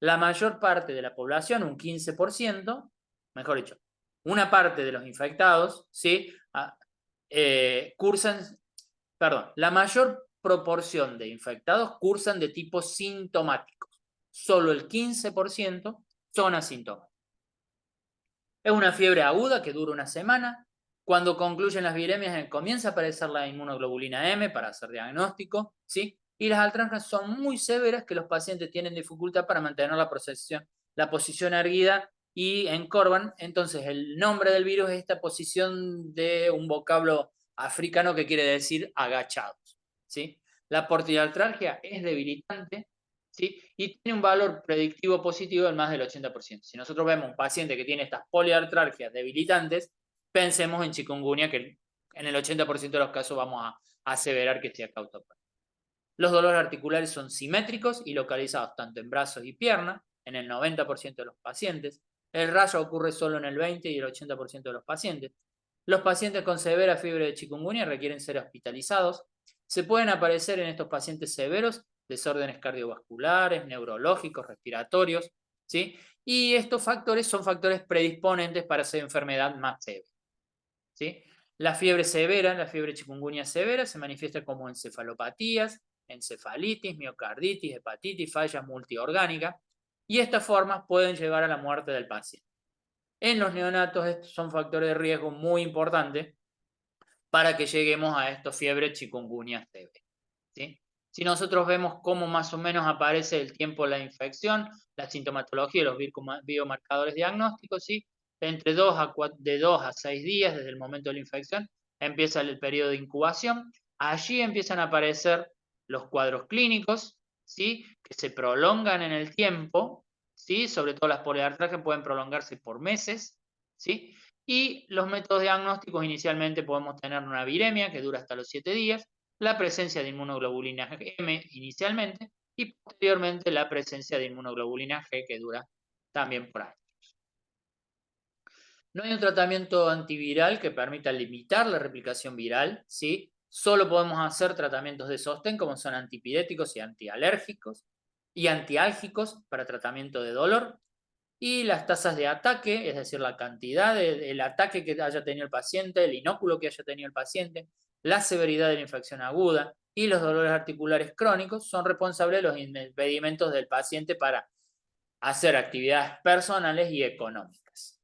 La mayor parte de la población, un 15%, mejor dicho, una parte de los infectados, ¿sí? La mayor proporción de infectados cursan de tipo sintomático. Solo el 15% son asintomáticos. Es una fiebre aguda que dura una semana. Cuando concluyen las viremias comienza a aparecer la inmunoglobulina M para hacer diagnóstico, ¿sí? Y las artralgias son muy severas, que los pacientes tienen dificultad para mantener la posición erguida y encorvan. Entonces el nombre del virus es esta posición de un vocablo africano que quiere decir agachados, ¿sí? La portiartralgia es debilitante, ¿sí? Y tiene un valor predictivo positivo del más del 80%. Si nosotros vemos un paciente que tiene estas poliartralgias debilitantes, pensemos en chikungunya, que en el 80% de los casos vamos a aseverar que esté cautópata. Los dolores articulares son simétricos y localizados tanto en brazos y piernas, en el 90% de los pacientes. El rayo ocurre solo en el 20 y el 80% de los pacientes. Los pacientes con severa fiebre de chikungunya requieren ser hospitalizados. Se pueden aparecer en estos pacientes severos desórdenes cardiovasculares, neurológicos, respiratorios, ¿sí? Y estos factores son factores predisponentes para esa enfermedad más severa, ¿sí? La fiebre severa, la fiebre chikungunya severa, se manifiesta como encefalopatías, encefalitis, miocarditis, hepatitis, falla multiorgánica, y estas formas pueden llevar a la muerte del paciente. En los neonatos estos son factores de riesgo muy importantes para que lleguemos a esta fiebre chikungunya severa, ¿sí? Si nosotros vemos cómo más o menos aparece el tiempo de la infección, la sintomatología y los biomarcadores diagnósticos, ¿sí? Entre de 2 a 6 días desde el momento de la infección empieza el periodo de incubación. Allí empiezan a aparecer los cuadros clínicos, ¿sí? Que se prolongan en el tiempo, ¿sí? Sobre todo las poliartralgias pueden prolongarse por meses, ¿sí? Y los métodos diagnósticos inicialmente podemos tener una viremia que dura hasta los 7 días, la presencia de inmunoglobulina M inicialmente y posteriormente la presencia de inmunoglobulina G que dura también por años. No hay un tratamiento antiviral que permita limitar la replicación viral, ¿sí? Solo podemos hacer tratamientos de sostén como son antipiréticos y antialérgicos y antiálgicos para tratamiento de dolor. Y las tasas de ataque, es decir, la cantidad del ataque que haya tenido el paciente, el inóculo que haya tenido el paciente, la severidad de la infección aguda y los dolores articulares crónicos son responsables de los impedimentos del paciente para hacer actividades personales y económicas.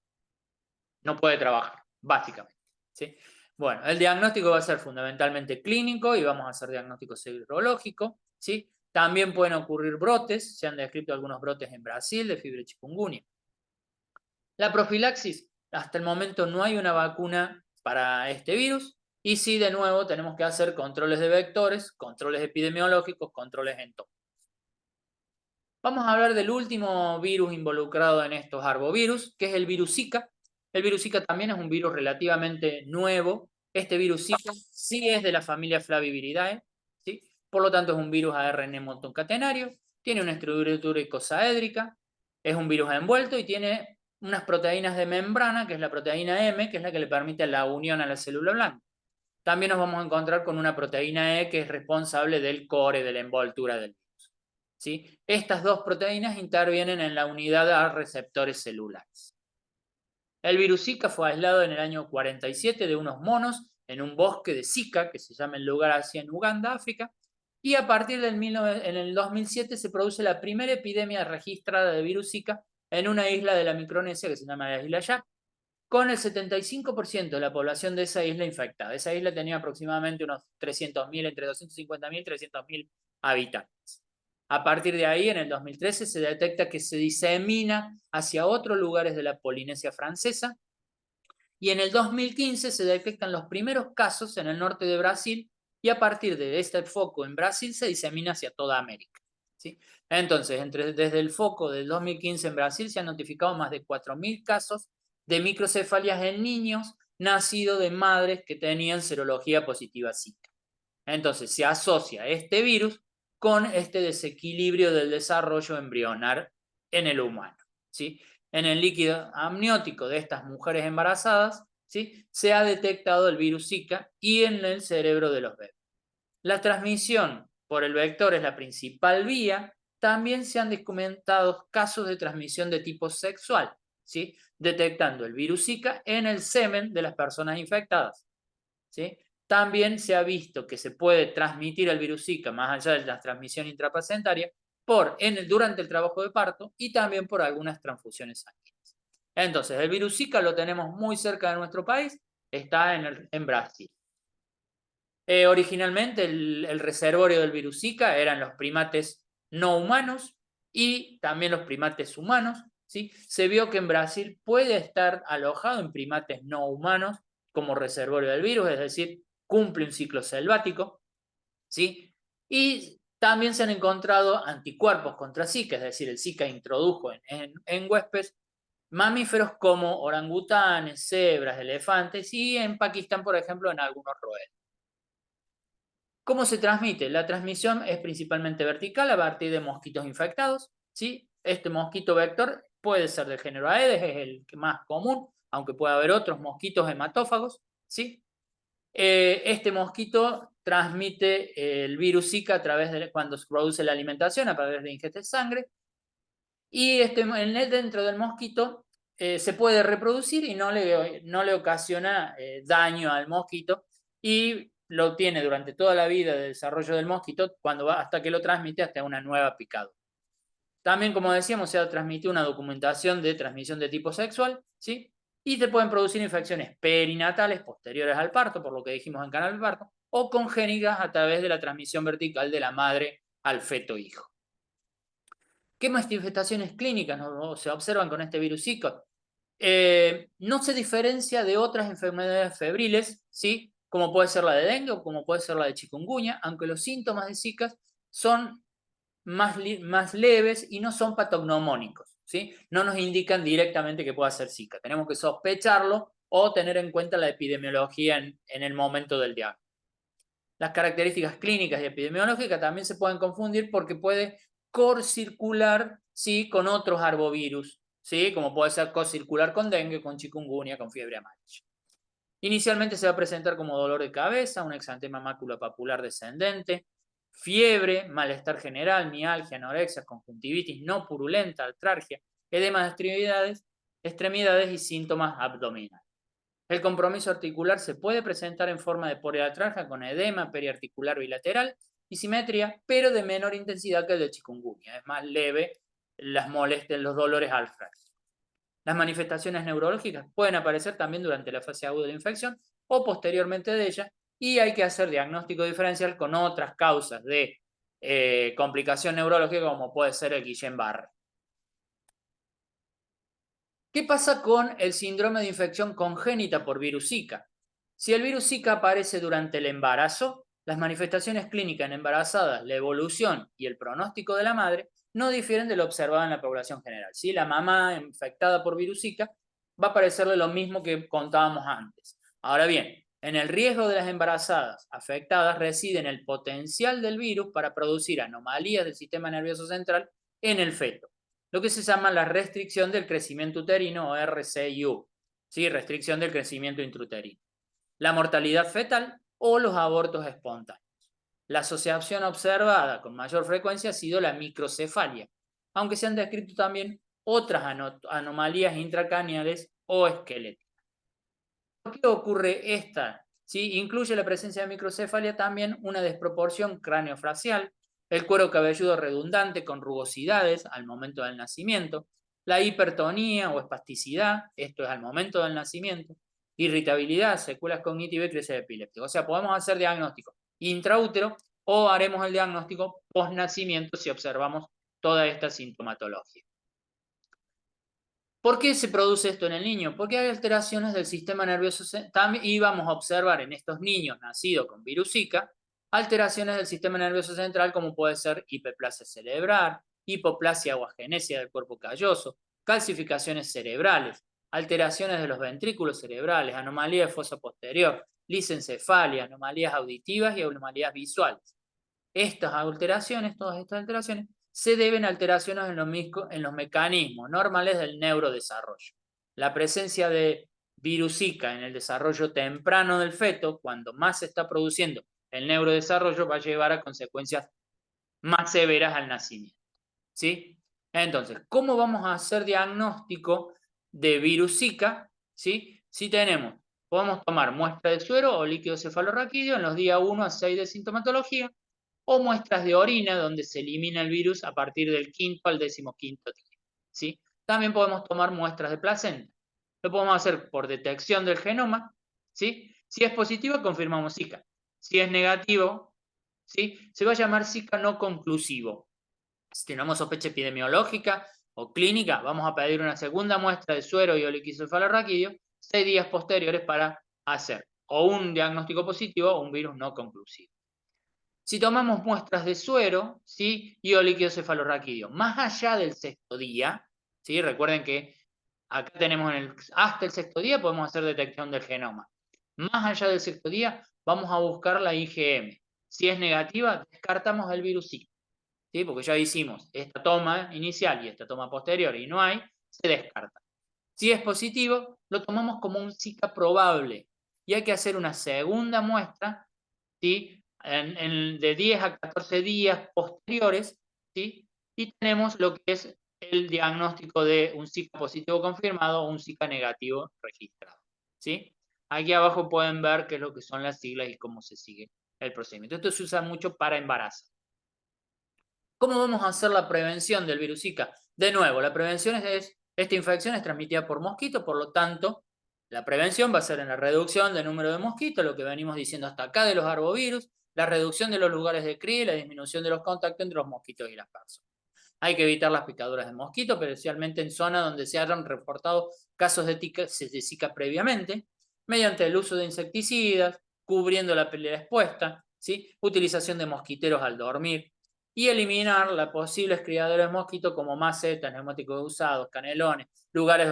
No puede trabajar, básicamente, ¿sí? Bueno, el diagnóstico va a ser fundamentalmente clínico y vamos a hacer diagnóstico serológico, ¿sí? También pueden ocurrir brotes, se han descrito algunos brotes en Brasil de fiebre chikungunya. La profilaxis, hasta el momento no hay una vacuna para este virus y sí, de nuevo, tenemos que hacer controles de vectores, controles epidemiológicos, controles en todo. Vamos a hablar del último virus involucrado en estos arbovirus, que es el virus Zika. El virus Zika también es un virus relativamente nuevo. Este virus Zika sí es de la familia Flaviviridae, ¿sí? Por lo tanto es un virus ARN monocatenario, tiene una estructura icosaédrica, es un virus envuelto y tiene unas proteínas de membrana, que es la proteína M, que es la que le permite la unión a la célula blanca. También nos vamos a encontrar con una proteína E que es responsable del core, de la envoltura del virus, ¿sí? Estas dos proteínas intervienen en la unidad a receptores celulares. El virus Zika fue aislado en el año 47 de unos monos en un bosque de Zika, que se llama el lugar así en Uganda, África, y a partir del en el 2007 se produce la primera epidemia registrada de virus Zika en una isla de la Micronesia que se llama la isla Yap, con el 75% de la población de esa isla infectada. Esa isla tenía aproximadamente unos 300.000, entre 250.000 y 300.000 habitantes. A partir de ahí, en el 2013, se detecta que se disemina hacia otros lugares de la Polinesia francesa y en el 2015 se detectan los primeros casos en el norte de Brasil y a partir de este foco en Brasil se disemina hacia toda América, ¿sí? Entonces, desde el foco del 2015 en Brasil se han notificado más de 4.000 casos de microcefalias en niños nacidos de madres que tenían serología positiva Zika. Entonces, se asocia este virus con este desequilibrio del desarrollo embrionar en el humano, ¿sí? En el líquido amniótico de estas mujeres embarazadas, ¿sí? Se ha detectado el virus Zika y en el cerebro de los bebés. La transmisión por el vector es la principal vía. También se han documentado casos de transmisión de tipo sexual, ¿sí? Detectando el virus Zika en el semen de las personas infectadas, ¿sí? También se ha visto que se puede transmitir el virus Zika, más allá de la transmisión intraplacentaria, durante el trabajo de parto y también por algunas transfusiones sanguíneas. Entonces, el virus Zika lo tenemos muy cerca de nuestro país, está en Brasil. Originalmente el reservorio del virus Zika eran los primates no humanos y también los primates humanos, ¿sí? Se vio que en Brasil puede estar alojado en primates no humanos como reservorio del virus, es decir, cumple un ciclo selvático, ¿sí? Y también se han encontrado anticuerpos contra Zika, es decir, el Zika introdujo en huéspedes mamíferos como orangutanes, cebras, elefantes y en Pakistán, por ejemplo, en algunos roedores. ¿Cómo se transmite? La transmisión es principalmente vertical a partir de mosquitos infectados, ¿sí? Este mosquito vector puede ser del género Aedes, es el más común, aunque puede haber otros mosquitos hematófagos, ¿sí? Este mosquito transmite el virus Zika a través de cuando se produce la alimentación, a través de ingesta de sangre, y dentro del mosquito se puede reproducir y no le ocasiona daño al mosquito, y lo obtiene durante toda la vida de desarrollo del mosquito hasta que lo transmite hasta una nueva picadura. También, como decíamos, se ha transmitido una documentación de transmisión de tipo sexual, ¿sí? Y se pueden producir infecciones perinatales posteriores al parto, por lo que dijimos en canal del parto, o congénitas a través de la transmisión vertical de la madre al feto-hijo. ¿Qué manifestaciones clínicas se observan con este virus Zika? No se diferencia de otras enfermedades febriles, ¿sí? Como puede ser la de dengue o como puede ser la de chikungunya, aunque los síntomas de Zika son más leves y no son patognomónicos, ¿sí? No nos indican directamente que pueda ser Zika. Tenemos que sospecharlo o tener en cuenta la epidemiología en el momento del diagnóstico. Las características clínicas y epidemiológicas también se pueden confundir porque puede corcircular, ¿sí?, con otros arbovirus, ¿sí? Como puede ser corcircular con dengue, con chikungunya, con fiebre amarilla. Inicialmente se va a presentar como dolor de cabeza, un exantema maculopapular descendente, fiebre, malestar general, mialgia, anorexia, conjuntivitis no purulenta, artralgia, edema de extremidades y síntomas abdominales. El compromiso articular se puede presentar en forma de poliartralgia con edema periarticular bilateral y simetría, pero de menor intensidad que el de chikungunya. Es más leve las molestias, los dolores artrálgicos. Las manifestaciones neurológicas pueden aparecer también durante la fase aguda de la infección o posteriormente de ella, y hay que hacer diagnóstico diferencial con otras causas de complicación neurológica, como puede ser el Guillain-Barré. ¿Qué pasa con el síndrome de infección congénita por virus Zika? Si el virus Zika aparece durante el embarazo, las manifestaciones clínicas en embarazadas, la evolución y el pronóstico de la madre no difieren de lo observado en la población general. ¿Sí? La mamá infectada por virus Zika va a parecerle lo mismo que contábamos antes. Ahora bien, en el riesgo de las embarazadas afectadas reside en el potencial del virus para producir anomalías del sistema nervioso central en el feto, lo que se llama la restricción del crecimiento uterino o RCIU, ¿sí? Restricción del crecimiento intrauterino, la mortalidad fetal o los abortos espontáneos. La asociación observada con mayor frecuencia ha sido la microcefalia, aunque se han descrito también otras anomalías intracraneales o esqueléticas. ¿Por qué ocurre esta? ¿Sí? Incluye la presencia de microcefalia también una desproporción craneofacial, el cuero cabelludo redundante con rugosidades al momento del nacimiento, la hipertonía o espasticidad, esto es al momento del nacimiento, irritabilidad, secuelas cognitivas y crisis epiléptica. O sea, podemos hacer diagnóstico intraútero o haremos el diagnóstico post-nacimiento si observamos toda esta sintomatología. ¿Por qué se produce esto en el niño? Porque hay alteraciones del sistema nervioso central y vamos a observar en estos niños nacidos con virus Zika alteraciones del sistema nervioso central, como puede ser hiperplasia cerebral, hipoplasia o agenesia del cuerpo calloso, calcificaciones cerebrales, alteraciones de los ventrículos cerebrales, anomalías de fosa posterior, lisencefalia, anomalías auditivas y anomalías visuales. Todas estas alteraciones, se deben a alteraciones en los mecanismos normales del neurodesarrollo. La presencia de virus Zika en el desarrollo temprano del feto, cuando más se está produciendo el neurodesarrollo, va a llevar a consecuencias más severas al nacimiento, ¿sí? Entonces, ¿cómo vamos a hacer diagnóstico de virus Zika? ¿Sí? Si podemos tomar muestra de suero o líquido cefalorraquídeo en los días 1 a 6 de sintomatología, o muestras de orina donde se elimina el virus a partir del 5º al 15º día, ¿sí? También podemos tomar muestras de placenta. Lo podemos hacer por detección del genoma, ¿sí? Si es positivo, confirmamos Zika. Si es negativo, ¿sí?, se va a llamar Zika no conclusivo. Si tenemos sospecha epidemiológica o clínica, vamos a pedir una segunda muestra de suero y cefalorraquídeo 6 días posteriores para hacer o un diagnóstico positivo o un virus no conclusivo. Si tomamos muestras de suero, ¿sí?, y o líquido cefalorraquídeo más allá del 6º día, ¿sí?, recuerden que acá tenemos hasta el 6º día podemos hacer detección del genoma. Más allá del 6º día vamos a buscar la IgM, Si es negativa, descartamos el virus Zika, ¿sí? Porque ya hicimos esta toma inicial y esta toma posterior y no hay, se descarta. Si es positivo, lo tomamos como un Zika probable y hay que hacer una segunda muestra, ¿sí? De 10 a 14 días posteriores, ¿sí? Y tenemos lo que es el diagnóstico de un Zika positivo confirmado o un Zika negativo registrado, ¿sí? Aquí abajo pueden ver qué es lo que son las siglas y cómo se sigue el procedimiento. Esto se usa mucho para embarazo. ¿Cómo vamos a hacer la prevención del virus Zika? De nuevo, la prevención esta infección es transmitida por mosquitos, por lo tanto, la prevención va a ser en la reducción del número de mosquitos, lo que venimos diciendo hasta acá de los arbovirus, la reducción de los lugares de cría y la disminución de los contactos entre los mosquitos y las personas. Hay que evitar las picaduras de mosquitos, especialmente en zonas donde se hayan reportado casos de Zika previamente, mediante el uso de insecticidas, cubriendo la piel expuesta, ¿sí? Utilización de mosquiteros al dormir, y eliminar las posibles criaderos de mosquitos como macetas, neumáticos usados, canelones, lugares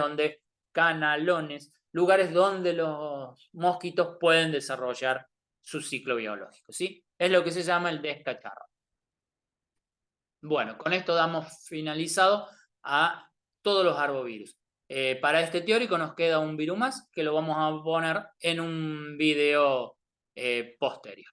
donde los mosquitos pueden desarrollar su ciclo biológico, ¿sí? Es lo que se llama el descacharro. Bueno, con esto damos finalizado a todos los arbovirus. Para este teórico nos queda un virus más que lo vamos a poner en un video posterior.